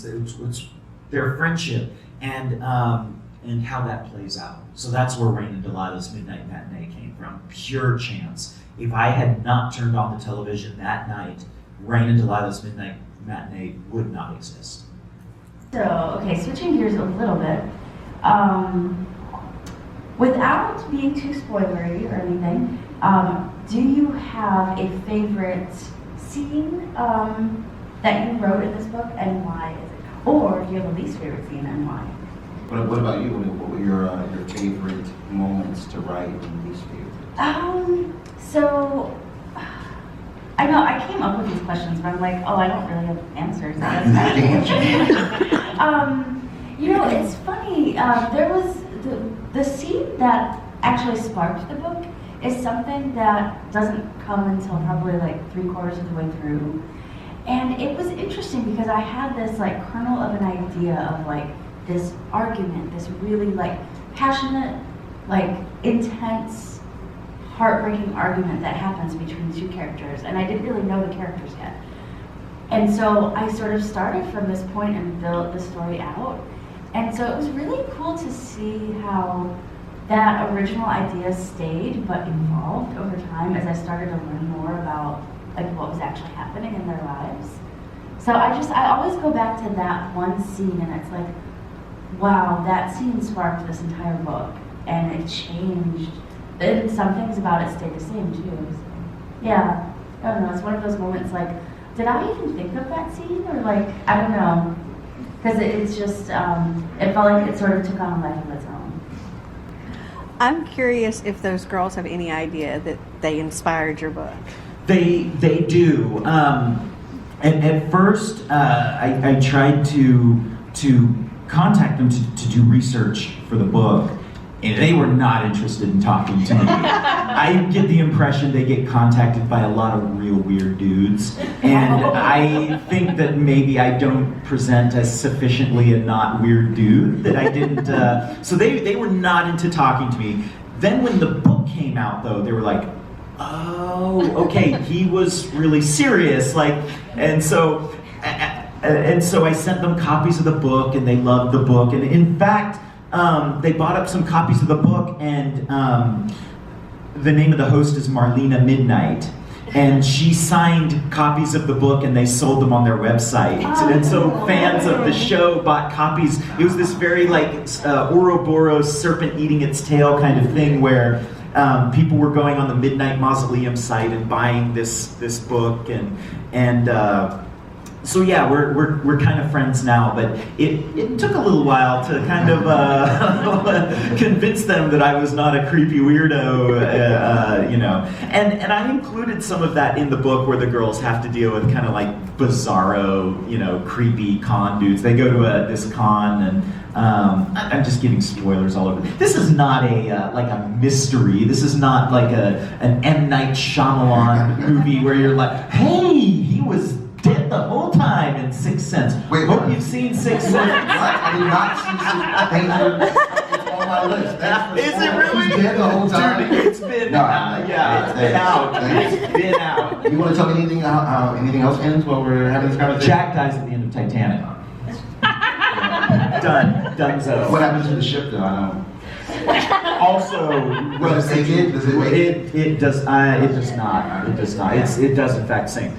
their friendship, and how that plays out. So that's where Rain and Delilah's Midnight Matinee came from. Pure chance. If I had not turned on the television that night, Rain and Delilah's Midnight Matinee would not exist. So, okay, switching gears a little bit. Without being too spoilery or anything, do you have a favorite scene that you wrote in this book, and why is it? Or do you have a least favorite scene, and why? What about you? What were your favorite moments to write and least favorite? So I know I came up with these questions, but I'm like, oh, I don't really have answers. You know, it's funny. There was the scene that actually sparked the book is something that doesn't come until probably like 3/4 of the way through, and it was interesting because I had this like kernel of an idea of like this argument, this really like passionate, like intense, heartbreaking argument that happens between two characters, and I didn't really know the characters yet. And so I sort of started from this point and built the story out. And so it was really cool to see how that original idea stayed but evolved over time as I started to learn more about like what was actually happening in their lives. So I always go back to that one scene, and it's like, wow, that scene sparked this entire book, and it changed. And some things about it stayed the same too. So, yeah, I don't know. It's one of those moments like, did I even think of that scene, or like, I don't know, because it's just it felt like it sort of took on a life of its own. I'm curious if those girls have any idea that they inspired your book. They do. And at first, I tried to contact them to do research for the book, and they were not interested in talking to me. I get the impression they get contacted by a lot of real weird dudes, and I think that maybe I don't present as sufficiently a not weird dude, that I didn't, so they were not into talking to me. Then when the book came out though, they were like, oh, okay, he was really serious, like, and so I sent them copies of the book, and they loved the book, and in fact, they bought up some copies of the book, and the name of the host is Marlena Midnight, and she signed copies of the book, and they sold them on their website. And so fans of the show bought copies. It was this very like Ouroboros serpent eating its tail kind of thing, where people were going on the Midnight Mausoleum site and buying this book, and so yeah, we're kind of friends now, but it took a little while to kind of convince them that I was not a creepy weirdo, you know. And I included some of that in the book, where the girls have to deal with kind of like bizarro, you know, creepy con dudes. They go to this con, and I'm just giving spoilers all over. This is not like a mystery. This is not like an M. Night Shyamalan movie where you're like, hey, he was dead the whole time in Sixth Sense. Wait, hope you've seen Sixth Sense. I did not see Sixth Sense. It's on my list. Is it really? He's dead the whole time. Dude, it's been out. Yeah, it's been out. It's been out. You want to tell me anything how anything else ends while we're having this conversation? Jack dies at the end of Titanic. Done. Donezo. What happens to the ship though? I know. Also, Does it does not. It does not. It does in fact sink.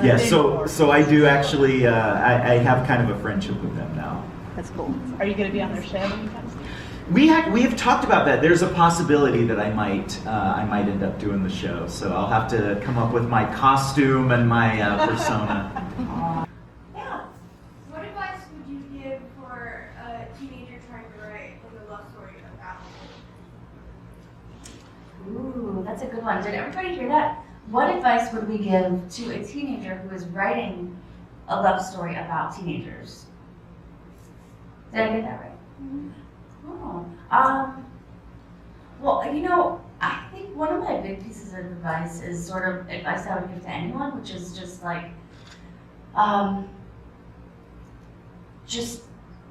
Yeah, so I do actually, I have kind of a friendship with them now. That's cool. Are you going to be on their show anytime soon? We have talked about that. There's a possibility that I might end up doing the show. So I'll have to come up with my costume and my persona. Yeah. What advice would you give for a teenager trying to write like a love story about? Ooh, that's a good one. Did everybody hear that? What advice would we give to a teenager who is writing a love story about teenagers? Did I get that right? Oh. Well, I think one of my big pieces of advice is sort of advice I would give to anyone, which is just like, just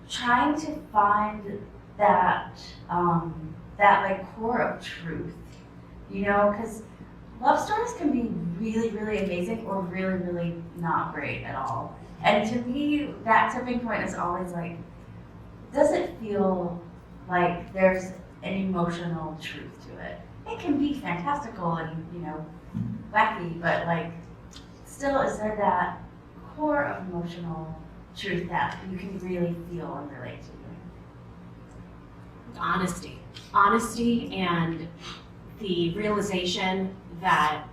trying to find that, that like core of truth, because love stories can be really, really amazing or really, really not great at all. And to me, that tipping point is always like, does it feel like there's an emotional truth to it? It can be fantastical and, wacky, but like, still, is there that core of emotional truth that you can really feel and relate to? Honesty and the realization that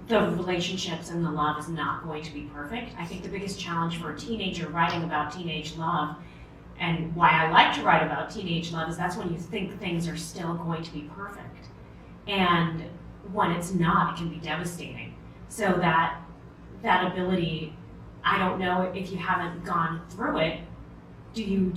the relationships and the love is not going to be perfect. I think the biggest challenge for a teenager writing about teenage love, and why I like to write about teenage love, is that's when you think things are still going to be perfect. And when it's not, it can be devastating. So that ability, I don't know if you haven't gone through it, do you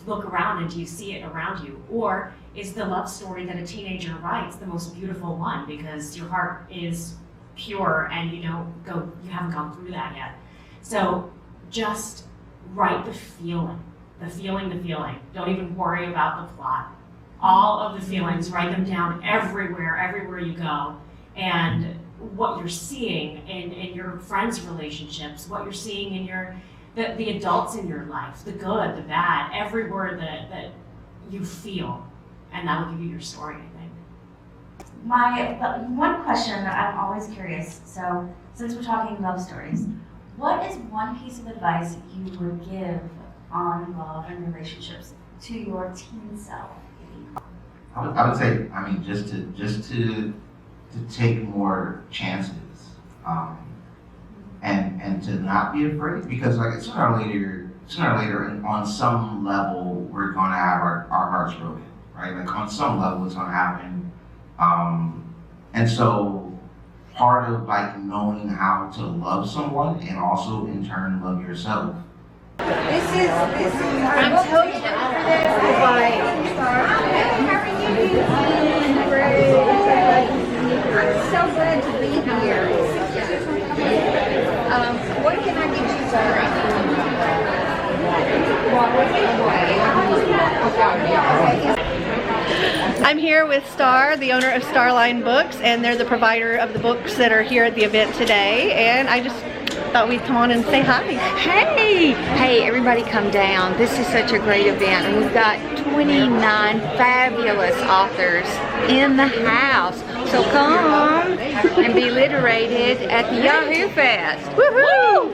look around and do you see it around you? Or is the love story that a teenager writes the most beautiful one because your heart is pure and you haven't gone through that yet? So just write the feeling. Don't even worry about the plot. All of the feelings, write them down everywhere you go. And what you're seeing in your friends' relationships, what you're seeing in the adults in your life, the good, the bad, every word that you feel, and that'll give you your story, I think. My one question that I'm always curious, so since we're talking love stories, what is one piece of advice you would give on love and relationships to your teen self? I would say, just to take more chances, and to not be afraid, because like sooner or later, on some level, we're gonna have our hearts broken, right? Like on some level, it's gonna happen, and so part of like knowing how to love someone and also in turn love yourself. This is I'm so I'm so glad to be here. What can I get you, Sarah? I'm here with Star, the owner of Starline Books, and they're the provider of the books that are here at the event today. And I just thought we'd come on and say hi. Hey, everybody come down. This is such a great event. And we've got 29 fabulous authors in the house. So come and be literated at the Yahoo Fest. Woohoo!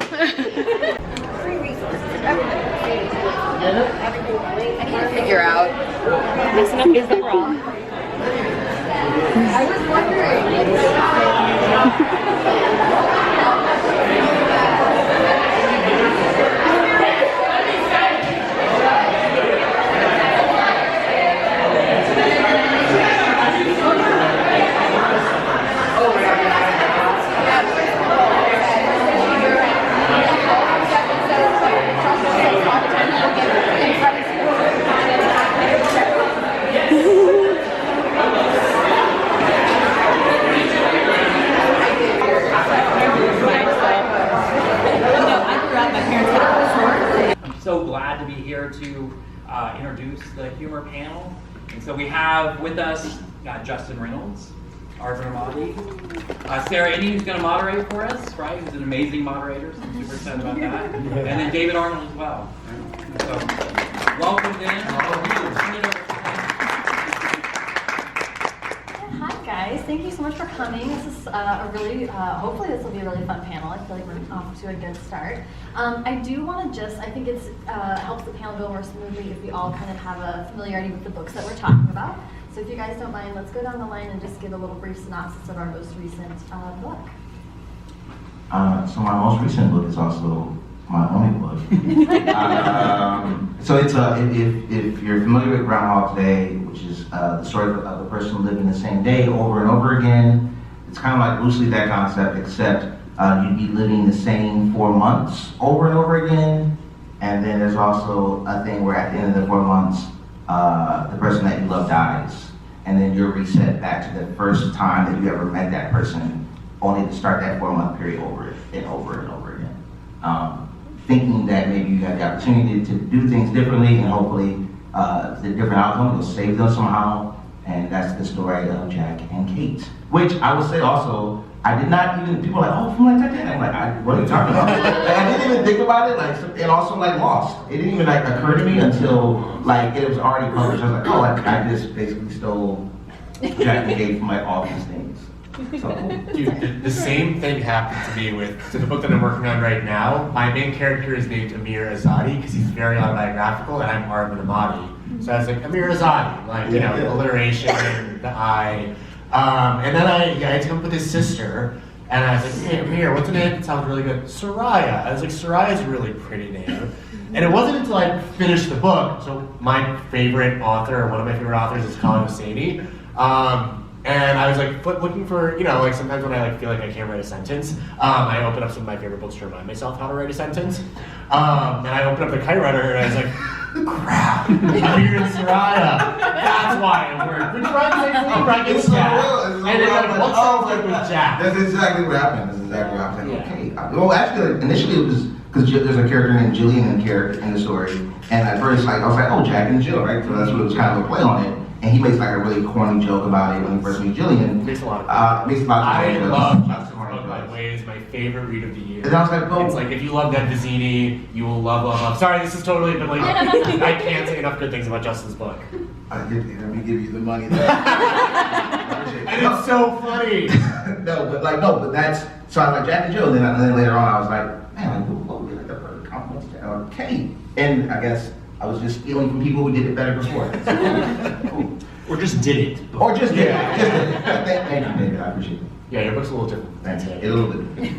I can't figure out. Messing up is the wrong. I was wondering. So glad to be here to introduce the humor panel. And so we have with us Justin Reynolds, Arthur Amadi, Sarah Innie, who's going to moderate for us, right? Who's an amazing moderator, so I'm super excited about that. And then David Arnold as well. So welcome then. Hi guys, thank you so much for coming. This is a really, hopefully this will be a really fun panel. I feel like we're off to a good start. I do want to I think it's helps the panel go more smoothly if we all kind of have a familiarity with the books that we're talking about. So if you guys don't mind, let's go down the line and just give a little brief synopsis of our most recent book. So my most recent book is also my only book. So it's if you're familiar with Groundhog Day, which is the story of a person living the same day over and over again, it's kind of like loosely that concept, except you'd be living the same 4 months over and over again, and then there's also a thing where at the end of the 4 months, the person that you love dies. and then you're reset back to the first time that you ever met that person, only to start that 4-month period over and over and over again. Thinking that maybe you have the opportunity to do things differently, and hopefully the different outcome will save them somehow. And that's the story of Jack and Kate. Which I would say also, I did not even, people are like, oh, from like Titanic. I'm like, what are you talking about? Like, I didn't even think about it, like, and also like Lost. It didn't even like occur to me until like it was already published. I was like, oh, I just basically stole Jack and Kate from like all these things. So, Dude, the same thing happened to me with the book that I'm working on right now. My main character is named Amir Azadi because he's very autobiographical, and I'm Arvin Amadi. So I was like, Amir Azadi, like, you know, alliteration, the I. And then I had to come up with his sister, and I was like, hey, Amir, what's a name that sounds really good? Soraya. I was like, Soraya's a really pretty name. And it wasn't until I finished the book, so my favorite author, or one of my favorite authors is Khaled Hosseini. And I was like looking for, you know, like sometimes when I like feel like I can't write a sentence, I open up some of my favorite books to remind myself how to write a sentence. And I opened up the Kite Runner, and I was like, crap, Amir and Soraya. That's why it worked. We're trying to say brackets Jack. And then like, what's up with Jack? That's exactly what happened. That's exactly what happened. Like, okay. Well, actually, initially it was because there's a character named Jillian in the story, and at first, like, I was like, oh, Jack and Jill, right? So that's what it was kind of a play on it. And he makes like a really corny joke about it when he first meets Jillian. Makes a lot of I love Jack's book, by the way, is my favorite read of the year. And I was like, oh. It's like, if you love Ned Vizzini, you will love. Sorry, this is totally, but like, I can't say enough good things about Justin's book. Let me give you the money there. And it's so funny. but that's, so I was like, Jack and Jill, and then later on I was like, man, what would be like the perfect compliment to Kate? And I guess I was just stealing from people who did it better before. Cool. Or just did it. Or just did it. Thank you, David. I appreciate it. Yeah, your book's a little different. Thanks. A little bit.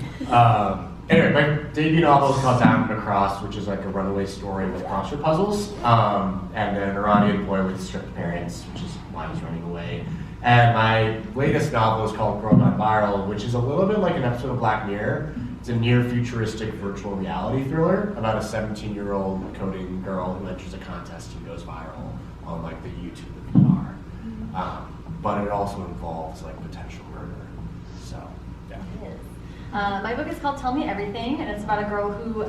Anyway, my debut novel is called Down and Across, which is like a runaway story with crossword puzzles. And then an Iranian boy with strict parents, which is why he's running away. And my latest novel is called Girl Gone Viral, which is a little bit like an episode of Black Mirror. It's a near-futuristic virtual reality thriller about a 17-year-old coding girl who enters a contest and goes viral on like the YouTube of VR. But it also involves like potential murder. So, yeah. My book is called Tell Me Everything, and it's about a girl who,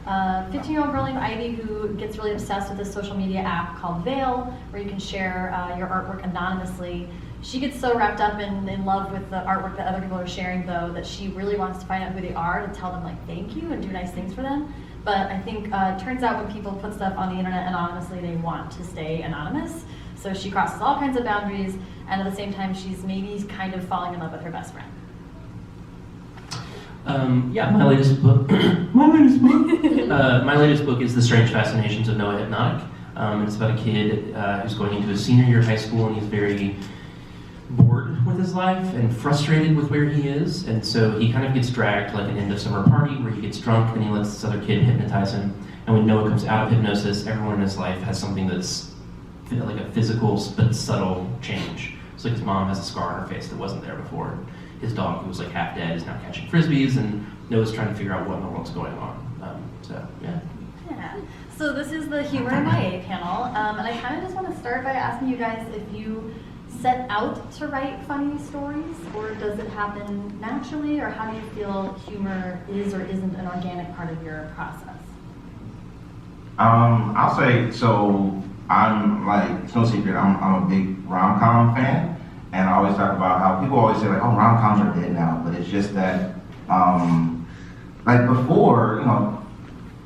15-year-old girl named Ivy who gets really obsessed with this social media app called Veil, where you can share your artwork anonymously. She gets so wrapped up in love with the artwork that other people are sharing, though, that she really wants to find out who they are to tell them like thank you and do nice things for them. But I think it turns out when people put stuff on the internet anonymously, they want to stay anonymous. So she crosses all kinds of boundaries, and at the same time, she's maybe kind of falling in love with her best friend. Yeah, my latest book. My latest book is The Strange Fascinations of Noah Hypnotic. It's about a kid who's going into his senior year of high school, and he's very bored with his life and frustrated with where he is, and so he kind of gets dragged to like an end of summer party where he gets drunk and he lets this other kid hypnotize him. And when Noah comes out of hypnosis, everyone in his life has something that's like a physical but subtle change. So like his mom has a scar on her face that wasn't there before. His dog, who was like half dead, is now catching frisbees, and Noah's trying to figure out what in the world's going on. Yeah. So this is the Humor in My A panel, and I kind of just want to start by asking you guys if you set out to write funny stories, or does it happen naturally, or how do you feel humor is or isn't an organic part of your process? I'll say, so I'm like, it's no secret, I'm a big rom-com fan. And I always talk about how people always say like, oh, rom-coms are dead now, but it's just that, like before,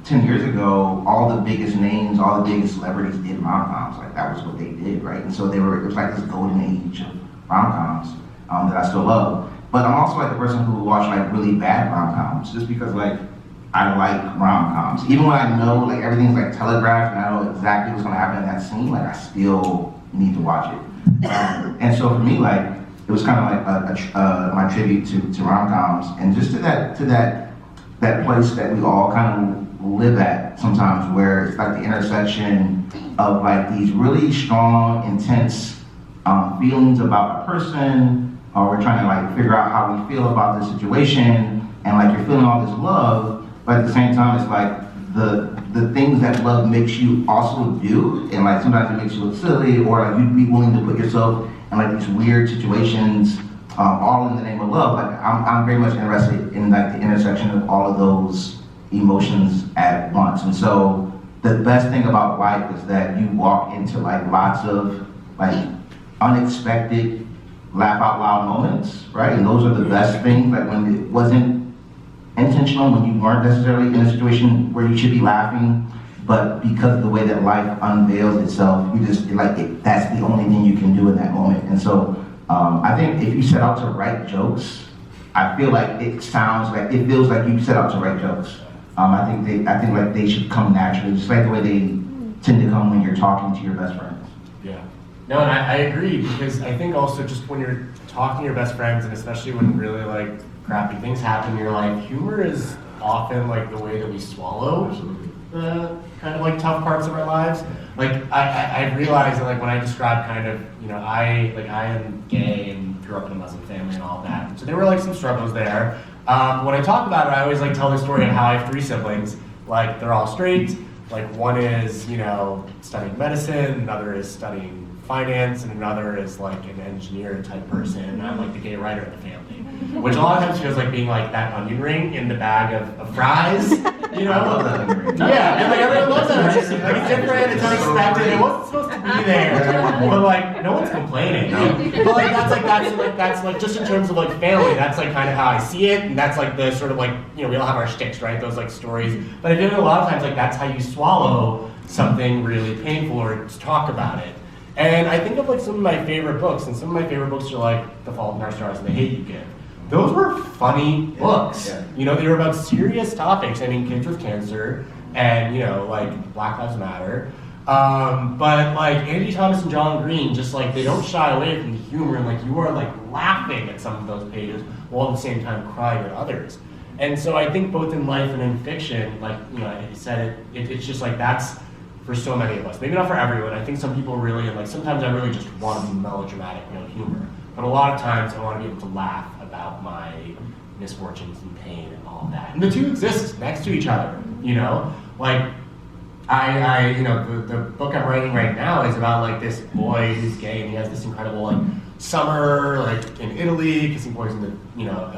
10 years ago, all the biggest names, all the biggest celebrities did rom-coms. Like that was what they did, right? And so it was like this golden age of rom-coms that I still love. But I'm also like the person who will watch like really bad rom-coms just because like I like rom-coms. Even when I know like everything's like telegraphed and I know exactly what's gonna happen in that scene, like I still need to watch it. And so for me, like it was kind of like my tribute to rom-coms, and just to that place that we all kind of live at sometimes, where it's like the intersection of like these really strong, intense feelings about a person, or we're trying to like figure out how we feel about the situation, and like you're feeling all this love, but at the same time, it's like the things that love makes you also do, and like sometimes it makes you look silly, or like you'd be willing to put yourself in like these weird situations, all in the name of love. Like I'm very much interested in like the intersection of all of those emotions at once. And so the best thing about life is that you walk into like lots of like unexpected laugh out loud moments, right? And those are the best things, like when it wasn't intentional, when you weren't necessarily in a situation where you should be laughing, but because of the way that life unveils itself, you just, that's the only thing you can do in that moment. And so I think if you set out to write jokes, I feel like it feels like you set out to write jokes. I think like they should come naturally, just like the way they tend to come when you're talking to your best friends. Yeah. No, and I agree, because I think also just when you're talking to your best friends, and especially when really like crappy things happen in your life, humor is often like the way that we swallow the kind of like tough parts of our lives. Like I realized that like when I describe kind of, I am gay and grew up in a Muslim family and all that. So there were like some struggles there. When I talk about it, I always like tell the story of how I have 3 siblings. Like they're all straight. Like one is, studying medicine, another is studying finance, and another is like an engineer type person, and I'm like the gay writer of the family, which a lot of times feels like being like that onion ring in the bag of fries, I love that onion ring. Yeah, and like everyone loves that onion ring. Like it's different, it's unexpected, it wasn't supposed to be there, but like no one's complaining. But like that's like just in terms of like family, that's like kind of how I see it, and that's like the sort of like, we all have our shticks, right? Those like stories. But I feel like a lot of times like that's how you swallow something really painful or talk about it. And I think of like some of my favorite books, and some of my favorite books are like The Fault in Our Stars and The Hate U Give. Those were funny books. They were about serious topics. I mean, kids with cancer, and like Black Lives Matter. But like Andy Thomas and John Green, just like they don't shy away from the humor, and like you are like laughing at some of those pages while at the same time crying at others. And so I think both in life and in fiction, like I said, it's just like that's for so many of us. Maybe not for everyone. I think some people really, and like sometimes I really just want to be melodramatic, humor. But a lot of times I want to be able to laugh about my misfortunes and pain and all of that. And the two exist next to each other, Like the book I'm writing right now is about like this boy who's gay, and he has this incredible like summer like in Italy, kissing boys in the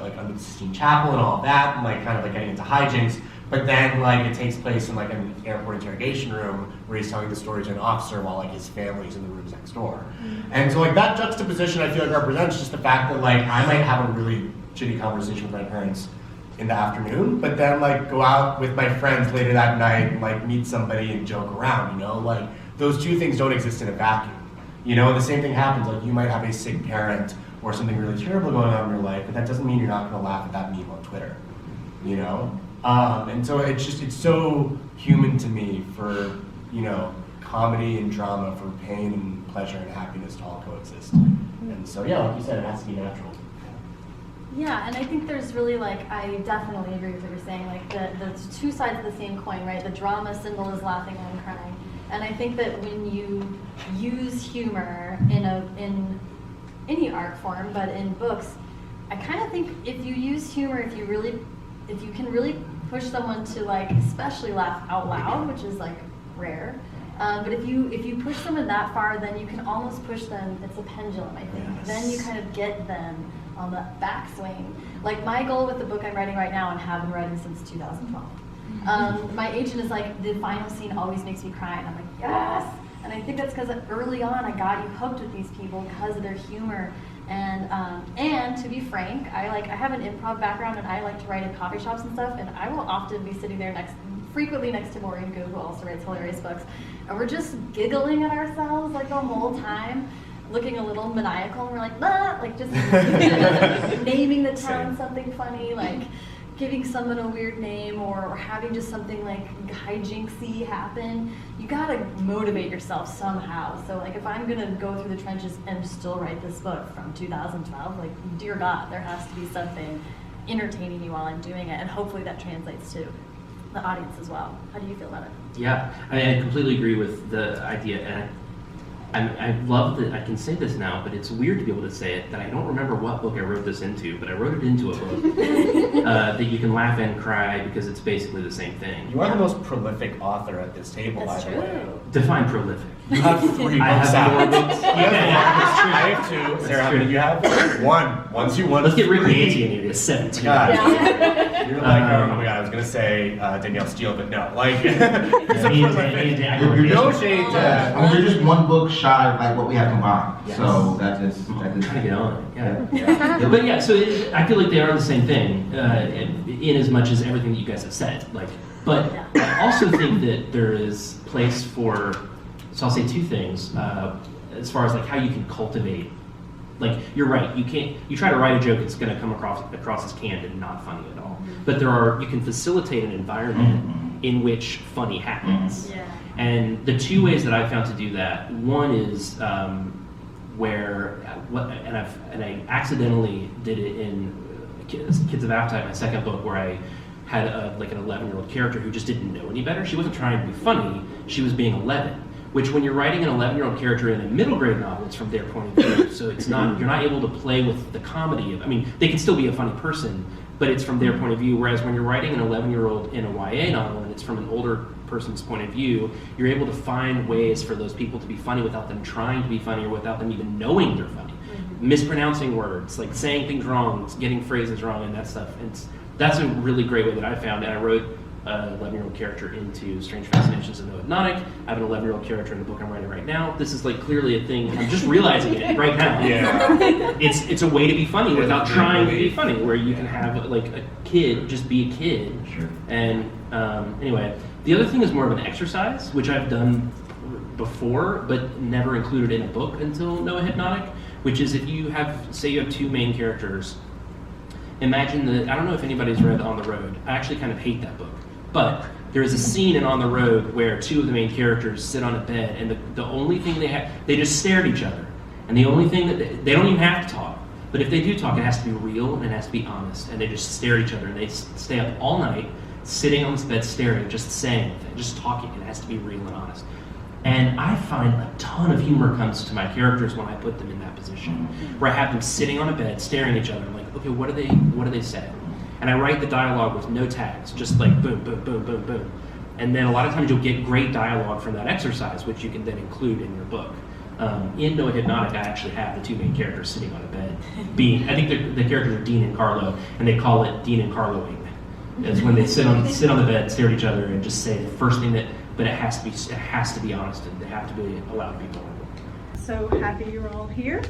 like under the Sistine Chapel and all of that, and like kind of like getting into hijinks. But then like it takes place in like an airport interrogation room where he's telling the story to an officer while like his family's in the rooms next door. And so like that juxtaposition I feel like represents just the fact that like I might have a really shitty conversation with my parents in the afternoon, but then like go out with my friends later that night and like meet somebody and joke around, like those two things don't exist in a vacuum. And the same thing happens, like you might have a sick parent or something really terrible going on in your life, but that doesn't mean you're not gonna laugh at that meme on Twitter, And so it's so human to me for, comedy and drama, for pain and pleasure and happiness to all coexist. And so, yeah, like you said, it has to be natural. Yeah, and I think there's really I definitely agree with what you're saying, the two sides of the same coin, right? The drama symbol is laughing and crying. And I think that when you use humor in any art form, but in books, I kind of think if you use humor, if you can really push someone to especially laugh out loud, which is rare. But if you push someone that far, then you can almost push them. It's a pendulum, I think. Yes. Then you kind of get them on the backswing. My goal with the book I'm writing right now, and have been writing since 2012. My agent is the final scene always makes me cry, and I'm like, yes. And I think that's because early on I got you hooked with these people because of their humor. And to be frank, I have an improv background, and I like to write in coffee shops and stuff, and I will often be sitting there frequently next to Maureen Goode, who also writes hilarious books, and we're just giggling at ourselves the whole time, looking a little maniacal, and we're just naming the town something funny, giving someone a weird name, or having just something hijinksy happen. You gotta motivate yourself somehow. So if I'm gonna go through the trenches and still write this book from 2012, dear God, there has to be something entertaining you while I'm doing it, and hopefully that translates to the audience as well. How do you feel about it? Yeah, I completely agree with the idea, and I love that I can say this now, but it's weird to be able to say it, that I don't remember what book I wrote this into, but I wrote it into a book that you can laugh and cry because it's basically the same thing. You are the most prolific author at this table, by the way. Define prolific. You have 3 I books have out. more books. You have 1. I have 2. Sarah, how many do you have? 1. Once you won. Let's get Rick 3. Yancey in here. It's 17. God. You're like, oh my god, I was gonna say Danielle Steele, but no. Like, you're no shade to. You're just one book shy of like what we have combined. Yes. So that is trying to get on it. Yeah. But yeah, so I feel like they are the same thing in as much as everything that you guys have said. Like, but I also think that there is place for. So I'll say 2 things as far as like how you can cultivate. Like, you're right. You try to write a joke, it's going to come across as canned and not funny at all. But you can facilitate an environment in which funny happens. Yeah. And the 2 ways that I've found to do that, one is and I accidentally did it in Kids of Appetite, my second book, where I had like an 11-year-old character who just didn't know any better. She wasn't trying to be funny, she was being 11. Which, when you're writing an 11-year-old character in a middle grade novel, it's from their point of view. So it's not, you're not able to play with the comedy of, I mean, they can still be a funny person, but it's from their point of view. Whereas when you're writing an 11-year-old in a YA novel and it's from an older person's point of view, you're able to find ways for those people to be funny without them trying to be funny or without them even knowing they're funny. Mispronouncing words, like saying things wrong, getting phrases wrong, and that stuff. That's a really great way that I found, and I wrote an 11-year-old character into Strange Fascinations of No Hypnotic. I have an 11-year-old character in the book I'm writing right now. This is like clearly a thing. I'm just realizing it right now. Yeah. It's a way to be funny without trying to be funny, where you can have like a kid just be a kid. Sure. And anyway, the other thing is more of an exercise, which I've done before, but never included in a book until No Hypnotic, which is if you have, say you have 2 main characters. Imagine that, I don't know if anybody's read On the Road. I actually kind of hate that book. But there is a scene in On the Road where 2 of the main characters sit on a bed, and the only thing they just stare at each other. And the only thing that they don't even have to talk. But if they do talk, it has to be real and it has to be honest. And they just stare at each other, and they stay up all night, sitting on this bed staring, just saying, just talking. It has to be real and honest. And I find a ton of humor comes to my characters when I put them in that position, where I have them sitting on a bed, staring at each other. I'm like, okay, what do they say? And I write the dialogue with no tags, just like boom, boom, boom, boom, boom. And then a lot of times you'll get great dialogue from that exercise, which you can then include in your book. In No Hypnotic, I actually have the 2 main characters sitting on a bed. I think the characters are Dean and Carlo, and they call it Dean and Carloing. It's when they sit on the bed, stare at each other, and just say the first thing but it has to be honest, and they have to be allowed to be vulnerable. So happy you're all here,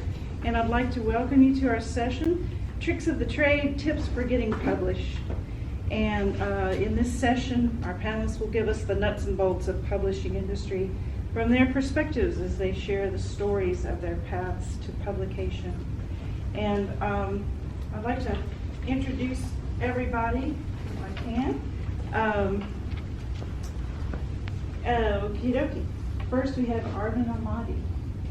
and I'd like to welcome you to our session, Tricks of the Trade, Tips for Getting Published. And in this session, our panelists will give us the nuts and bolts of publishing industry from their perspectives as they share the stories of their paths to publication. And I'd like to introduce everybody, if I can. Okie dokie. First we have Arvin Ahmadi,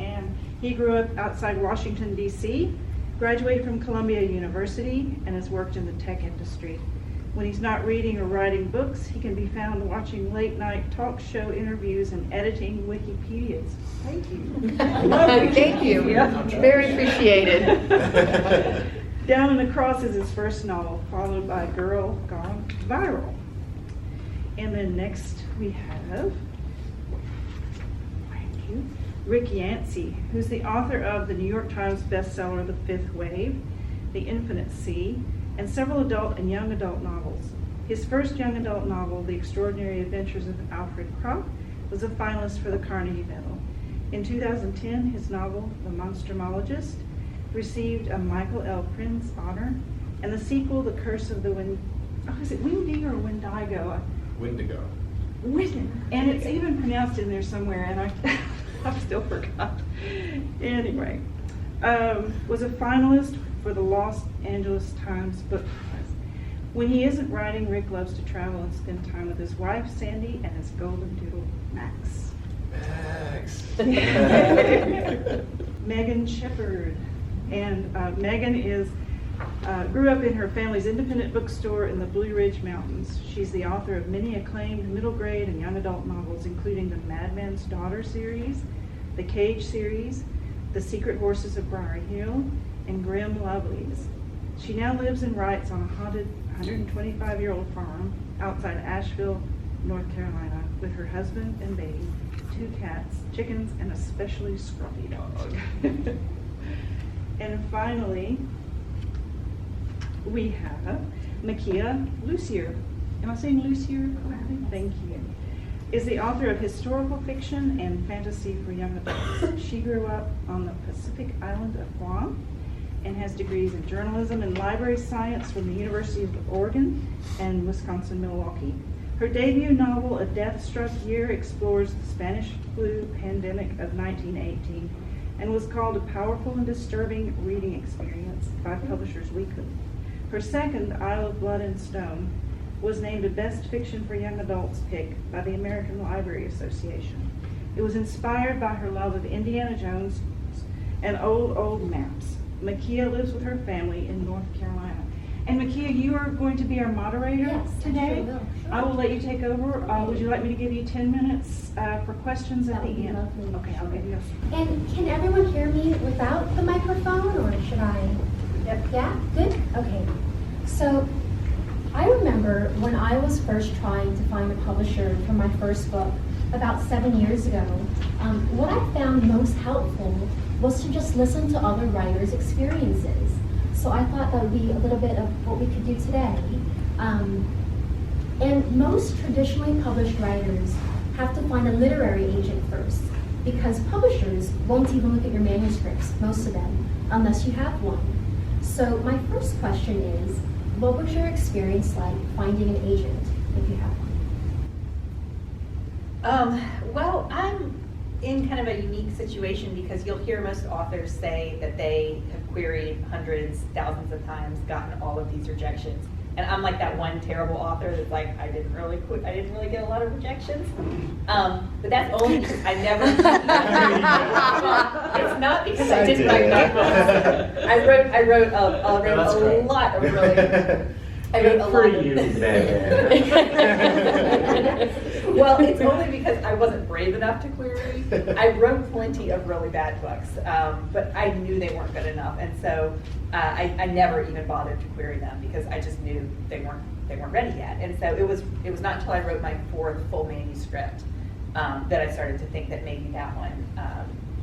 and he grew up outside Washington, D.C., graduated from Columbia University, and has worked in the tech industry. When he's not reading or writing books, he can be found watching late-night talk show interviews and editing Wikipedias. Thank you. Thank you. Very appreciated. Down and Across is his first novel, followed by Girl Gone Viral. And then next we have Rick Yancey, who's the author of the New York Times bestseller, The Fifth Wave, The Infinite Sea, and several adult and young adult novels. His first young adult novel, The Extraordinary Adventures of Alfred Croft, was a finalist for the Carnegie Medal. In 2010, his novel, The Monstrumologist, received a Michael L. Prins honor, and the sequel, The Curse of the is it Wendigo or Wendigo? Wendigo. And it's even pronounced in there somewhere, and I've still forgot. Anyway, was a finalist for the Los Angeles Times Book Prize. When he isn't writing, Rick loves to travel and spend time with his wife, Sandy, and his golden doodle, Max. Megan Shepard. And Megan grew up in her family's independent bookstore in the Blue Ridge Mountains. She's the author of many acclaimed middle grade and young adult novels, including the Madman's Daughter series, the Cage series, The Secret Horses of Briar Hill, and Grim Lovelies. She now lives and writes on a haunted 125-year-old farm outside Asheville, North Carolina, with her husband and baby, 2 cats, chickens, and a specially scruffy dog. And finally, we have Makia Lucier. Am I saying Lucier correctly? Thank you. Is the author of historical fiction and fantasy for young adults. She grew up on the Pacific island of Guam and has degrees in journalism and library science from the University of Oregon and Wisconsin-Milwaukee. Her debut novel, A Death-Struck Year, explores the Spanish flu pandemic of 1918 and was called a powerful and disturbing reading experience by Publishers Weekly. Her second, Isle of Blood and Stone, was named a Best Fiction for Young Adults pick by the American Library Association. It was inspired by her love of Indiana Jones and old maps. Makia lives with her family in North Carolina. And Makia, you are going to be our moderator today. Sure. I will let you take over. Would you like me to give you 10 minutes for questions at the end? Lovely. Okay, I'll give you a... And can everyone hear me without the microphone, or should I? Yep. Yeah? Good? Okay. So, I remember when I was first trying to find a publisher for my first book about 7 years ago, what I found most helpful was to just listen to other writers' experiences. So I thought that would be a little bit of what we could do today. And most traditionally published writers have to find a literary agent first, because publishers won't even look at your manuscripts, most of them, unless you have one. So my first question is, what was your experience like finding an agent, if you have one? Well, I'm in kind of a unique situation because you'll hear most authors say that they have queried hundreds, thousands of times, gotten all of these rejections. And I'm like that one terrible author that's like, I didn't really get a lot of rejections. But that's only because I never, it's not because I didn't write that book. I wrote a lot of really, Well, it's only because I wasn't brave enough to query. I wrote plenty of really bad books, but I knew they weren't good enough, and so I never even bothered to query them because I just knew they weren't ready yet. And so it was not until I wrote my 4th full manuscript that I started to think that maybe that one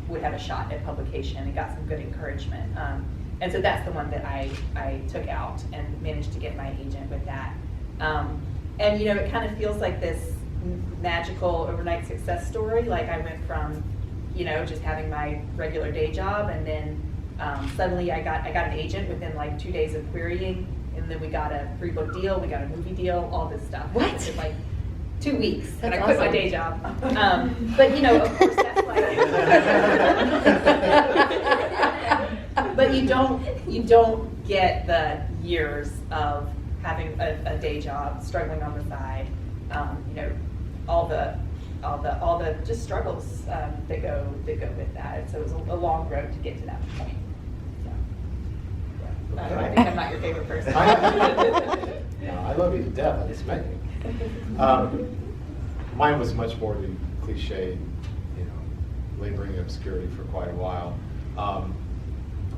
would have a shot at publication and got some good encouragement. And so that's the one that I took out and managed to get my agent with that. And you know, it kind of feels like this magical overnight success story. Like I went from, you know, just having my regular day job, and then suddenly I got an agent within like 2 days of querying, and then we got a 3-book deal, we got a movie deal, all this stuff. What? In like 2 weeks, and I quit my day job. But you know, of course, that's like. But you don't get the years of having a day job, struggling on the side. You know, all the just struggles that go with that. And so it was a long road to get to that point. So, yeah. I think I'm not your favorite person. No, I love you to death. I just met you. Mine was much more the cliche, you know, laboring in obscurity for quite a while.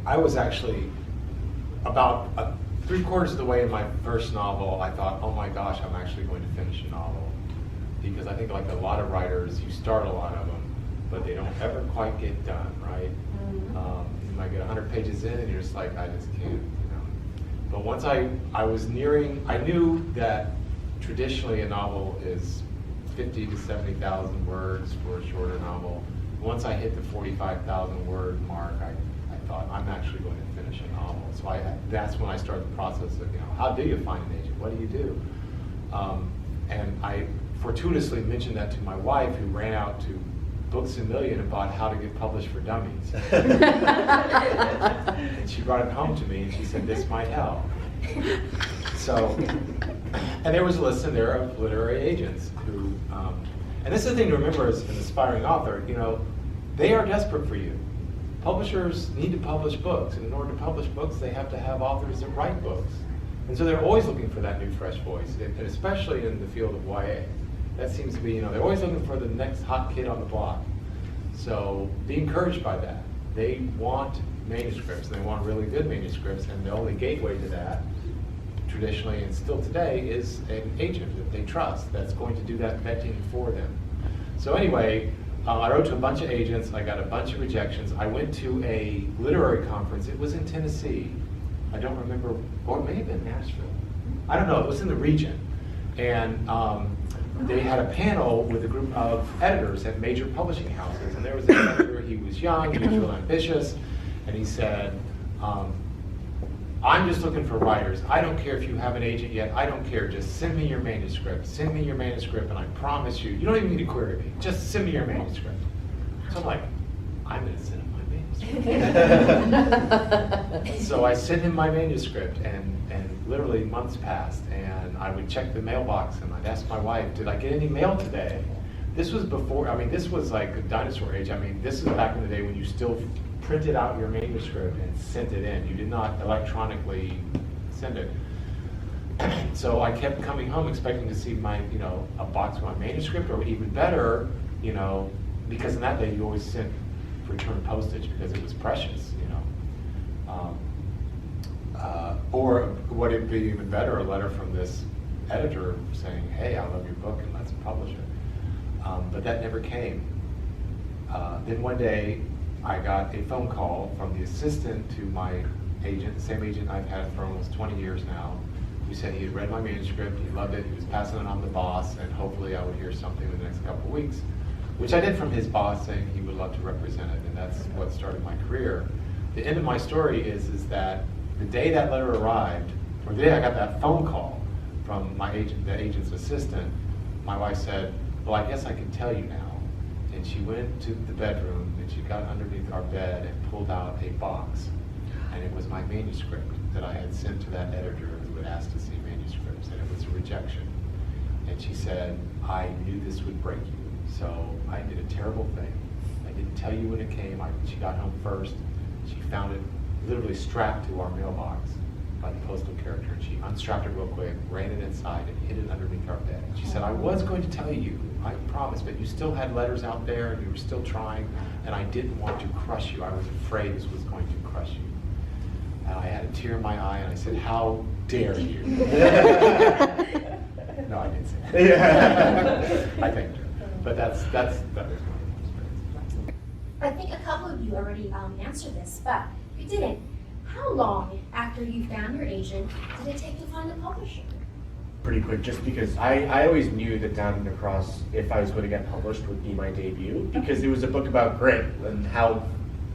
I was actually about 3/4 of the way in my first novel. I thought, oh my gosh, I'm actually going to finish a novel, because I think like a lot of writers, you start a lot of them, but they don't ever quite get done, right? You might get 100 pages in, and you're just like, I just can't, you know. But once I was nearing, I knew that traditionally a novel is 50 to 70,000 words for a shorter novel. Once I hit the 45,000 word mark, I thought, I'm actually going to finish a novel. So that's when I started the process of, you know, how do you find an agent? What do you do? And I fortuitously mentioned that to my wife, who ran out to Books A Million and bought How to Get Published for Dummies. And she brought it home to me, and she said, this might help. So, and there was a list in there of literary agents who, and this is the thing to remember as an aspiring author, you know, they are desperate for you. Publishers need to publish books, and in order to publish books, they have to have authors that write books. And so they're always looking for that new, fresh voice, and especially in the field of YA. That seems to be, you know, they're always looking for the next hot kid on the block. So be encouraged by that. They want manuscripts, and they want really good manuscripts, and the only gateway to that, traditionally and still today, is an agent that they trust that's going to do that vetting for them. So anyway, I wrote to a bunch of agents, I got a bunch of rejections. I went to a literary conference, it was in Tennessee. I don't remember, or it may have been Nashville. I don't know, it was in the region. And they had a panel with a group of editors at major publishing houses. And there was an editor, he was young, he was real ambitious, and he said, I'm just looking for writers. I don't care if you have an agent yet, I don't care, just send me your manuscript. Send me your manuscript and I promise you, you don't even need to query me, just send me your manuscript. So I'm like, I'm gonna send him my manuscript. So I sent him my manuscript, and literally months passed, and I would check the mailbox and I'd ask my wife, did I get any mail today? This was before, I mean, this was like the dinosaur age. I mean, this is back in the day when you still printed out your manuscript and sent it in. You did not electronically send it. So I kept coming home expecting to see my, a box of my manuscript, or even better, because in that day you always sent return postage because it was precious, or would it be even better, a letter from this editor saying, hey, I love your book and let's publish it. But that never came. Then one day I got a phone call from the assistant to my agent, the same agent I've had for almost 20 years now, who said he had read my manuscript, he loved it, he was passing it on to the boss, and hopefully I would hear something in the next couple of weeks, which I did from his boss saying he would love to represent it, and that's what started my career. The end of my story is that the day that letter arrived, or the day I got that phone call from my agent, the agent's assistant, my wife said, well, I guess I can tell you now. And she went to the bedroom and she got underneath our bed and pulled out a box. And it was my manuscript that I had sent to that editor who had asked to see manuscripts, and it was a rejection. And she said, I knew this would break you, so I did a terrible thing. I didn't tell you when it came. She got home first. She found it literally strapped to our mailbox by the postal character, and she unstrapped it real quick, ran it inside, and hid it underneath our bed. She said, I was going to tell you, I promise, but you still had letters out there, and you were still trying, and I didn't want to crush you. I was afraid this was going to crush you. And I had a tear in my eye, and I said, how dare you? No, I didn't say that. I thanked her. But that was my experience. I think a couple of you already answered this, but if you didn't, how long after you found your agent did it take to find a publisher? Pretty quick, just because I always knew that Down and Across, if I was going to get published, would be my debut, because it was a book about grit, and how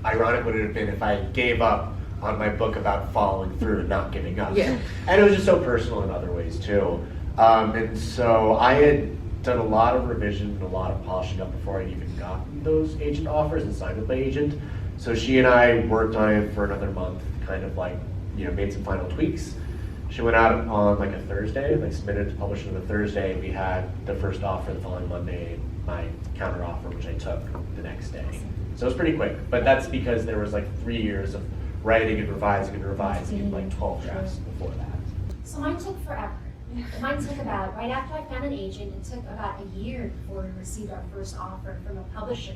ironic would it have been if I gave up on my book about following through and not giving up. Yeah. And it was just so personal in other ways too. And so I had done a lot of revision and a lot of polishing up before I'd even gotten those agent offers and signed with my agent. So she and I worked on it for another month, kind of like, made some final tweaks. She went out on like a Thursday, submitted to publish on a Thursday. We had the first offer the following Monday, my counter offer, which I took the next day. So it was pretty quick, but that's because there was like 3 years of writing and revising and like 12 drafts before that. So mine took forever. Mine took about, right after I found an agent, it took about a year before we received our first offer from a publisher.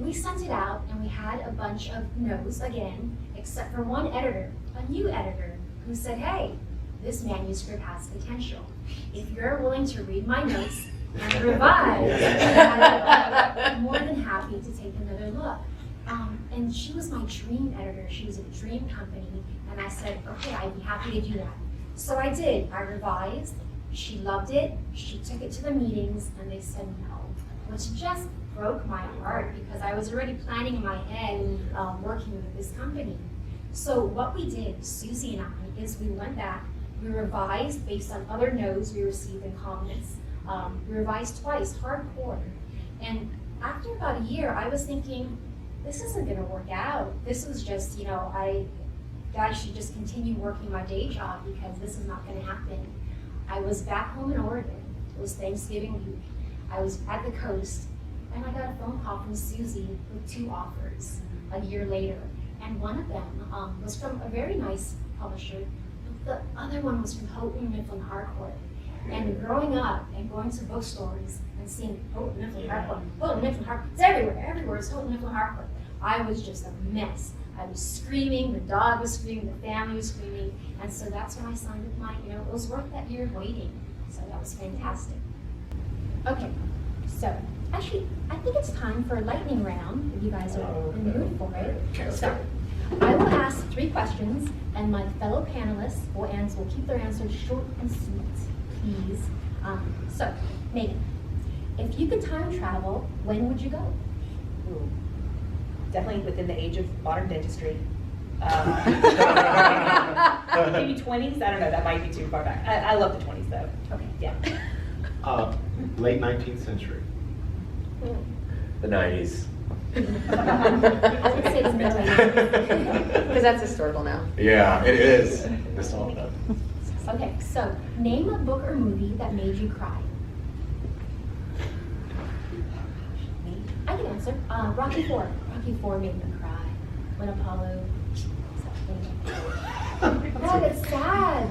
We sent it out and we had a bunch of no's again, except for one editor, a new editor, who said, hey, this manuscript has potential. If you're willing to read my notes and revise, I'm more than happy to take another look. And she was my dream editor. She was a dream company. And I said, okay, I'd be happy to do that. So I did. I revised. She loved it. She took it to the meetings and they said no, which just broke my heart because I was already planning in my head working with this company. So what we did, Susie and I, is we went back, we revised based on other no's we received in comments. We revised twice, hardcore. And after about a year, I was thinking, this isn't gonna work out. This was just, I should just continue working my day job because this is not gonna happen. I was back home in Oregon. It was Thanksgiving week. I was at the coast and I got a phone call from Susie with 2 offers a year later. And one of them was from a very nice publisher, but the other one was from Houghton Mifflin Harcourt. And growing up and going to bookstores and seeing Houghton Mifflin Harper, it's everywhere it's Houghton Mifflin Harper. I was just a mess. I was screaming, the dog was screaming, the family was screaming, and so that's when I signed with my, it was worth that year of waiting. So that was fantastic. Okay, so actually, I think it's time for a lightning round, if you guys are in the mood for it. So, I will ask 3 questions, and my fellow panelists will keep their answers short and sweet, please. So, Megan, if you could time travel, when would you go? Ooh. Definitely within the age of modern dentistry. Maybe 20s? I don't know, that might be too far back. I love the 20s though. Okay, yeah. Late 19th century. The 90s. I would say it's middle age. Because that's historical now. Yeah, it is. It's all done. Okay, so name a book or movie that made you cry. I can answer. Rocky IV. Rocky IV made me cry when Apollo. Oh, it's sad.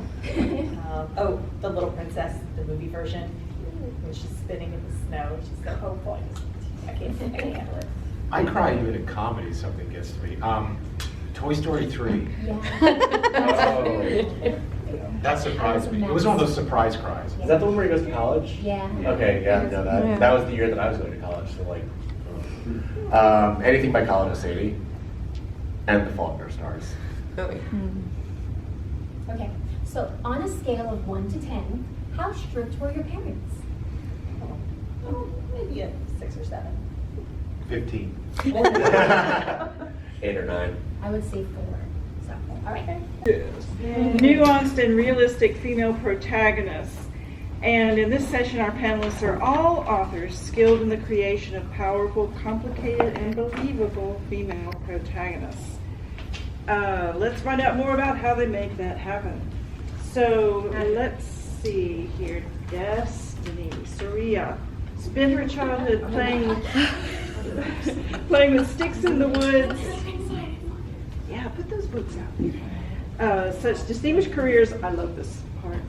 The Little Princess, the movie version, when she's spinning in the snow. She's so hopeful. I can't handle it. I cry even in comedy, something gets to me. Toy Story 3. Yeah. That surprised me. It was one of those surprise cries. Is that the one where he goes to college? Yeah. Okay, yeah, no, that was the year that I was going to college, so like, anything by Colin Sadie and The Fault in Our Stars. Okay, so on a scale of 1 to 10, how strict were your parents? Maybe a 6 or 7. 15. 8 or 9. I would say 4. So, all right then. Nuanced and realistic female protagonists. And in this session, our panelists are all authors skilled in the creation of powerful, complicated, and believable female protagonists. Let's find out more about how they make that happen. So let's see here. Destiny, Saria, spent her childhood playing with sticks in the woods. Yeah, put those books out. Such distinguished careers, I love this part.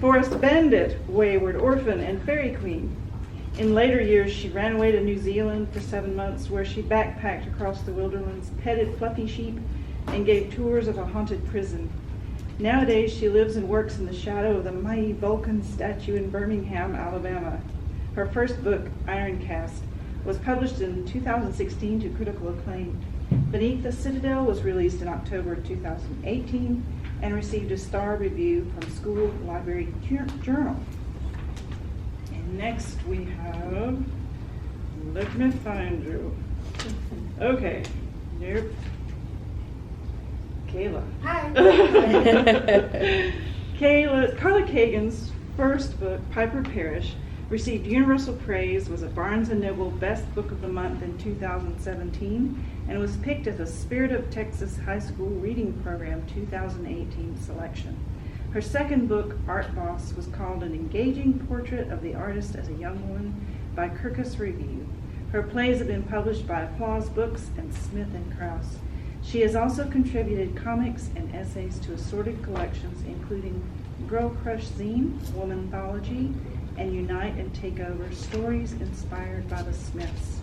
Forest Bandit, Wayward Orphan, and Fairy Queen. In later years, she ran away to New Zealand for 7 months, where she backpacked across the wilderness, petted fluffy sheep, and gave tours of a haunted prison. Nowadays, she lives and works in the shadow of the mighty Vulcan statue in Birmingham, Alabama. Her first book, Iron Cast, was published in 2016 to critical acclaim. Beneath the Citadel was released in October 2018 and received a star review from School Library Journal. And next we have, let me find you. Okay, nope. Kayla. Hi. Carla Kagan's first book, Piper Parish, received universal praise, was a Barnes & Noble Best Book of the Month in 2017, and was picked as a Spirit of Texas High School Reading Program 2018 selection. Her second book, Art Boss, was called An Engaging Portrait of the Artist as a Young Woman by Kirkus Review. Her plays have been published by Applause Books and Smith & Krause. She has also contributed comics and essays to assorted collections, including Girl Crush Zine, Womanthology, and Unite and Take Over, stories inspired by the Smiths.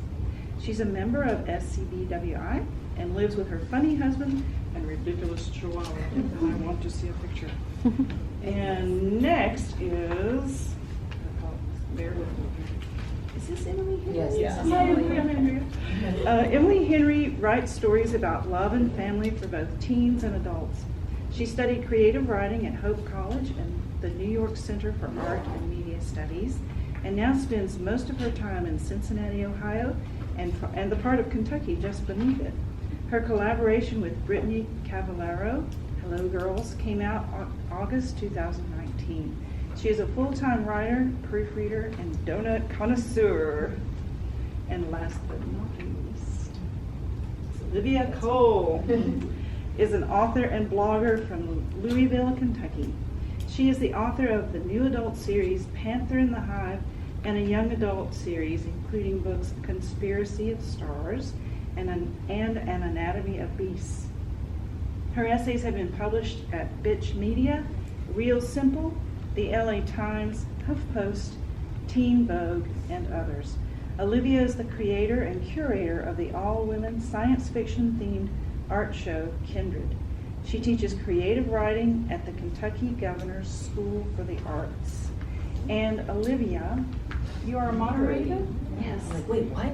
She's a member of SCBWI and lives with her funny husband and ridiculous chihuahua. And I want to see a picture. And next is, bear with me. Is this Emily Henry? Yes. Yes. Hi, Emily. Emily Henry writes stories about love and family for both teens and adults. She studied creative writing at Hope College and the New York Center for Art and Media Studies, and now spends most of her time in Cincinnati, Ohio, and the part of Kentucky just beneath it. Her collaboration with Brittany Cavallaro, Hello Girls, came out on August 2019. She is a full-time writer, proofreader, and donut connoisseur. And last but not least, Olivia Cole is an author and blogger from Louisville, Kentucky. She is the author of the new adult series Panther in the Hive and a young adult series including books Conspiracy of Stars and An Anatomy of Beasts. Her essays have been published at Bitch Media, Real Simple, the LA Times, HuffPost, Teen Vogue, and others. Olivia is the creator and curator of the all-women science fiction-themed art show, Kindred. She teaches creative writing at the Kentucky Governor's School for the Arts. And Olivia, you are a moderator? Yes. Like, wait, what?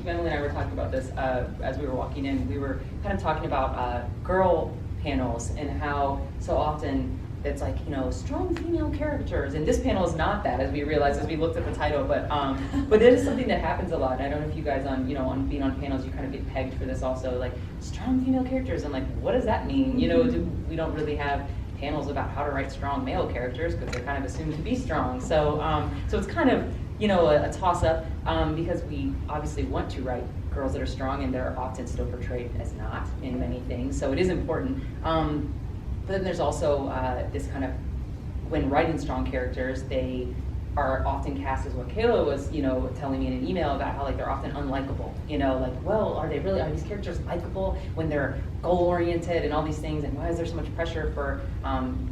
Melanie and I were talking about this as we were walking in. We were kind of talking about girl panels and how so often it's like, you know, strong female characters. And this panel is not that, as we realized as we looked at the title. But it is something that happens a lot. And I don't know if you guys on being on panels, you kind of get pegged for this also, like strong female characters. And like, what does that mean? You know, we don't really have panels about how to write strong male characters because they're kind of assumed to be strong. So so it's kind of, you know, a toss-up because we obviously want to write girls that are strong, and they're often still portrayed as not in many things. So it is important. But then there's also this kind of, when writing strong characters, they are often cast as what Kayla was, you know, telling me in an email about how like they're often unlikable. You know, like, well, are these characters likable when they're goal-oriented and all these things? And why is there so much pressure for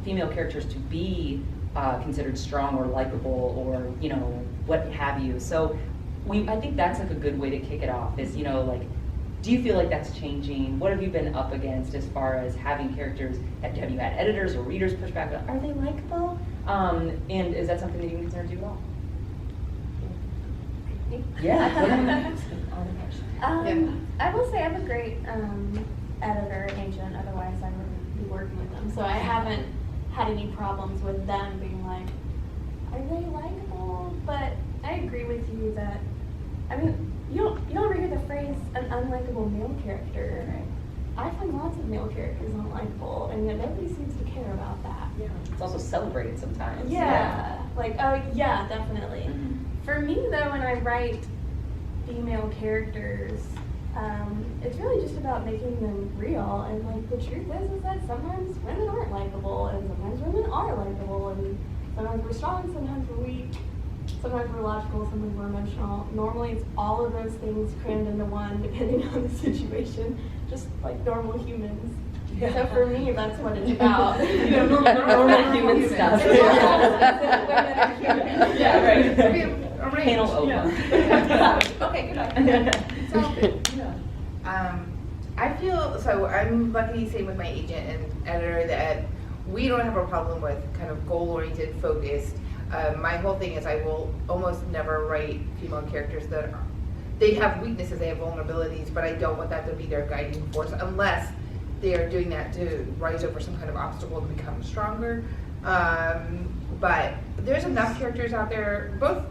female characters to be considered strong or likable or, you know, what have you? So I think that's like a good way to kick it off is, you know, like, do you feel like that's changing? What have you been up against as far as having characters? Have you had editors or readers push back? Are they likable? And is that something that you consider to do well? Yeah. I will say I'm a great editor and agent, otherwise I wouldn't be working with them. So I haven't had any problems with them being like, are they likable? But I agree with you that, I mean, you don't ever hear the phrase an unlikable male character. Right? I find lots of male characters unlikable, and yet nobody seems to care about that. Yeah. It's also celebrated sometimes. Yeah. Like, oh yeah, definitely. Mm-hmm. For me though, when I write female characters, it's really just about making them real. And like the truth is that sometimes women aren't likable, and sometimes women are likable, and sometimes we're strong, sometimes we're weak. Sometimes we're logical, sometimes we're emotional. Normally it's all of those things crammed into one, depending on the situation, just like normal humans. Yeah. So for me, that's what it's about. Normal human stuff. Yeah, right. Panel open. Okay, goodbye. I feel, so I'm lucky, same with my agent and editor, that we don't have a problem with kind of goal-oriented, focused. My whole thing is I will almost never write female characters that they have weaknesses, they have vulnerabilities, but I don't want that to be their guiding force unless they are doing that to rise over some kind of obstacle to become stronger. But there's enough characters out there, both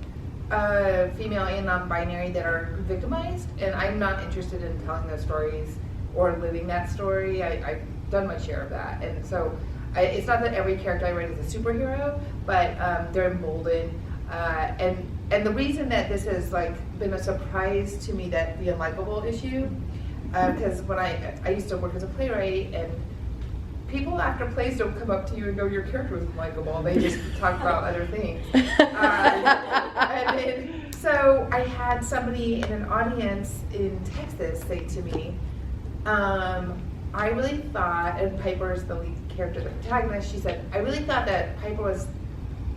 female and non-binary, that are victimized, and I'm not interested in telling those stories or living that story. I've done my share of that, and so it's not that every character I write is a superhero, but they're emboldened. And the reason that this has like been a surprise to me, that the unlikable issue, because when I used to work as a playwright, and people after plays don't come up to you and go, your character was unlikable. They just talk about other things. And then, so I had somebody in an audience in Texas say to me, I really thought, and Piper's the lead character, the protagonist, she said, I really thought that Piper was,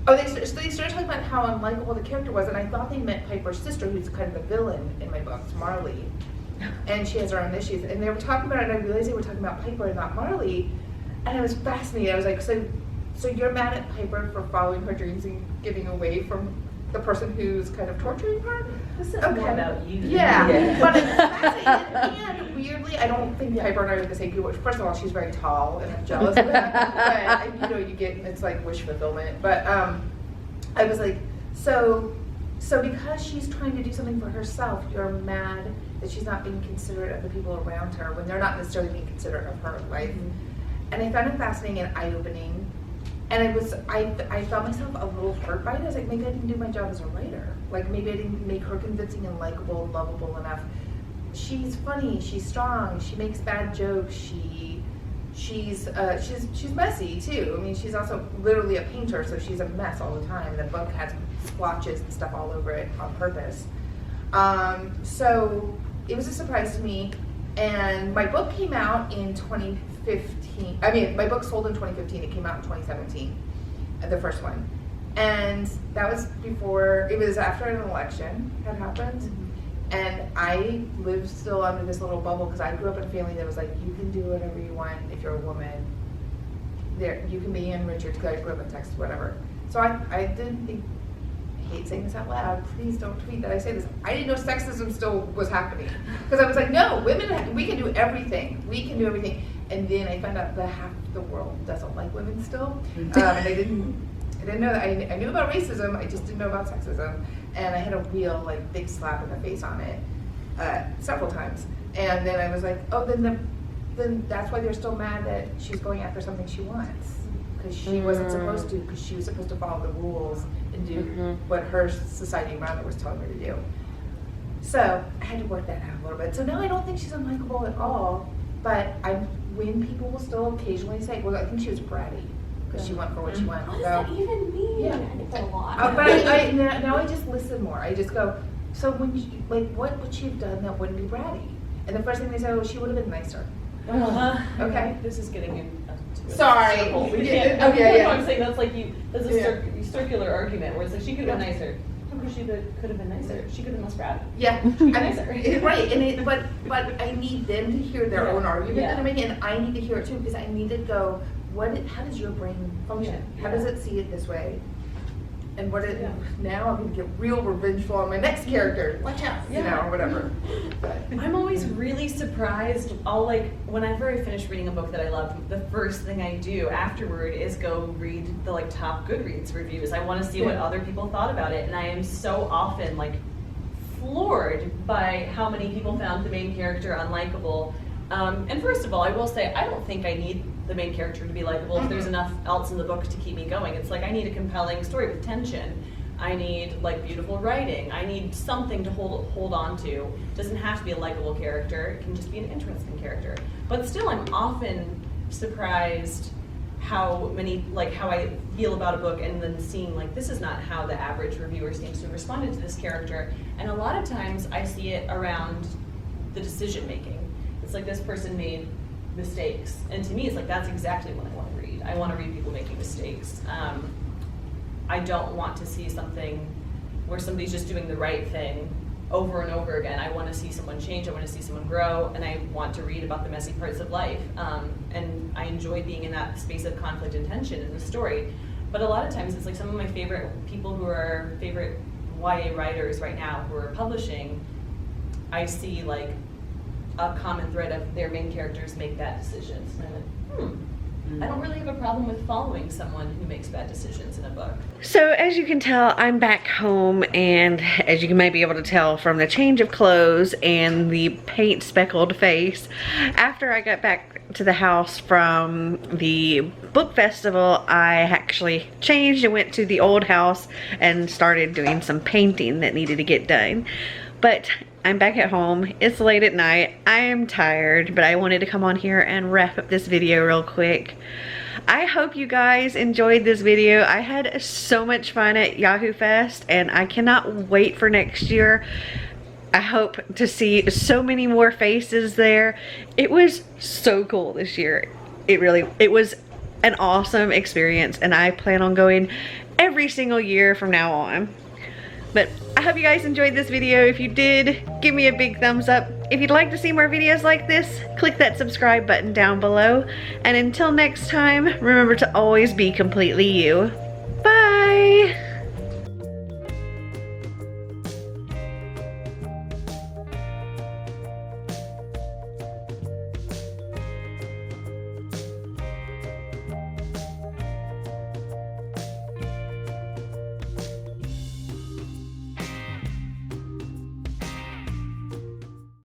they started talking about how unlikable the character was, and I thought they meant Piper's sister, who's kind of the villain in my books, Marley. And she has her own issues. And they were talking about it, and I realized they were talking about Piper and not Marley. And I was fascinated. I was like, so you're mad at Piper for following her dreams and getting away from the person who's kind of torturing her? This is more about you. Yeah. But it's fascinating. And weirdly, I don't think Piper and I are the same people. First of all, she's very tall, and I'm jealous of that. But, you get, it's like wish fulfillment. But I was like, so because she's trying to do something for herself, you're mad that she's not being considerate of the people around her when they're not necessarily being considerate of her life. Mm-hmm. And I found it fascinating and eye-opening. And I felt myself a little hurt by it. I was like, maybe I didn't do my job as a writer. Like, maybe I didn't make her convincing and likable and lovable enough. She's funny, she's strong, she makes bad jokes, she's messy too. I mean, she's also literally a painter, so she's a mess all the time. The book has splotches and stuff all over it on purpose. So it was a surprise to me. And my book came out in 2015. I mean, my book sold in 2015. It came out in 2017. the first one. And that was before, it was after an election had happened. And I lived still under this little bubble because I grew up in a family that was like, you can do whatever you want if you're a woman. There, you can be Ann Richards because I grew up in Texas, whatever. So I didn't think, I hate saying this out loud, please don't tweet that I say this. I didn't know sexism still was happening. Because I was like, no, women, we can do everything. We can do everything. And then I found out that half the world doesn't like women still. And I didn't know that. I knew about racism, I just didn't know about sexism. And I had a real like big slap in the face on it several times. And then I was like, oh, then that's why they're still mad that she's going after something she wants. Because she wasn't supposed to, because she was supposed to follow the rules and do what her society around her was telling her to do. So I had to work that out a little bit. So now I don't think she's unlikable at all, but when people will still occasionally say, well, I think she was bratty. She went for what she wanted. What does that even mean? Yeah. I think that's a lot. But now I just listen more. I just go, so when she, like, what would she have done that wouldn't be bratty? And the first thing they say, well, she would have been nicer. Okay. This is getting into Sorry. We Yeah, can't. okay, yeah. I'm saying that's like that's a circular argument where it's like she could have been nicer. How could she could have been nicer? She could have been less bratty. Yeah, nicer. Right. And but I need them to hear their own argument that I'm making, and I need to hear it too because I need to go. How does your brain function? How does it see it this way? And now I'm gonna get real revengeful on my next character. Watch out, you know, or whatever. But I'm always really surprised. Whenever I finish reading a book that I love, the first thing I do afterward is go read the top Goodreads reviews. I want to see what other people thought about it, and I am so often floored by how many people found the main character unlikable. And first of all, I will say I don't think I need the main character to be likable if there's enough else in the book to keep me going. It's like I need a compelling story with tension. I need beautiful writing. I need something to hold on to. It doesn't have to be a likable character. It can just be an interesting character. But still, I'm often surprised how I feel about a book and then seeing this is not how the average reviewer seems to have responded to this character. And a lot of times I see it around the decision making. It's like this person made mistakes, and to me it's that's exactly what I want to read. I want to read people making mistakes. I don't want to see something where somebody's just doing the right thing over and over again. I want to see someone change, I want to see someone grow, and I want to read about the messy parts of life. And I enjoy being in that space of conflict and tension in the story. But a lot of times it's some of my favorite people who are favorite YA writers right now who are publishing, I see a common thread of their main characters make bad decisions. And I don't really have a problem with following someone who makes bad decisions in a book. So as you can tell, I'm back home, and as you may be able to tell from the change of clothes and the paint speckled face, after I got back to the house from the book festival, I actually changed and went to the old house and started doing some painting that needed to get done. But I'm back at home. It's late at night. I am tired, but I wanted to come on here and wrap up this video real quick. I hope you guys enjoyed this video. I had so much fun at Yahoo Fest, and I cannot wait for next year. I hope to see so many more faces there. It was so cool this year. It was an awesome experience, and I plan on going every single year from now on. But I hope you guys enjoyed this video. If you did, give me a big thumbs up. If you'd like to see more videos like this, click that subscribe button down below. And until next time, remember to always be completely you.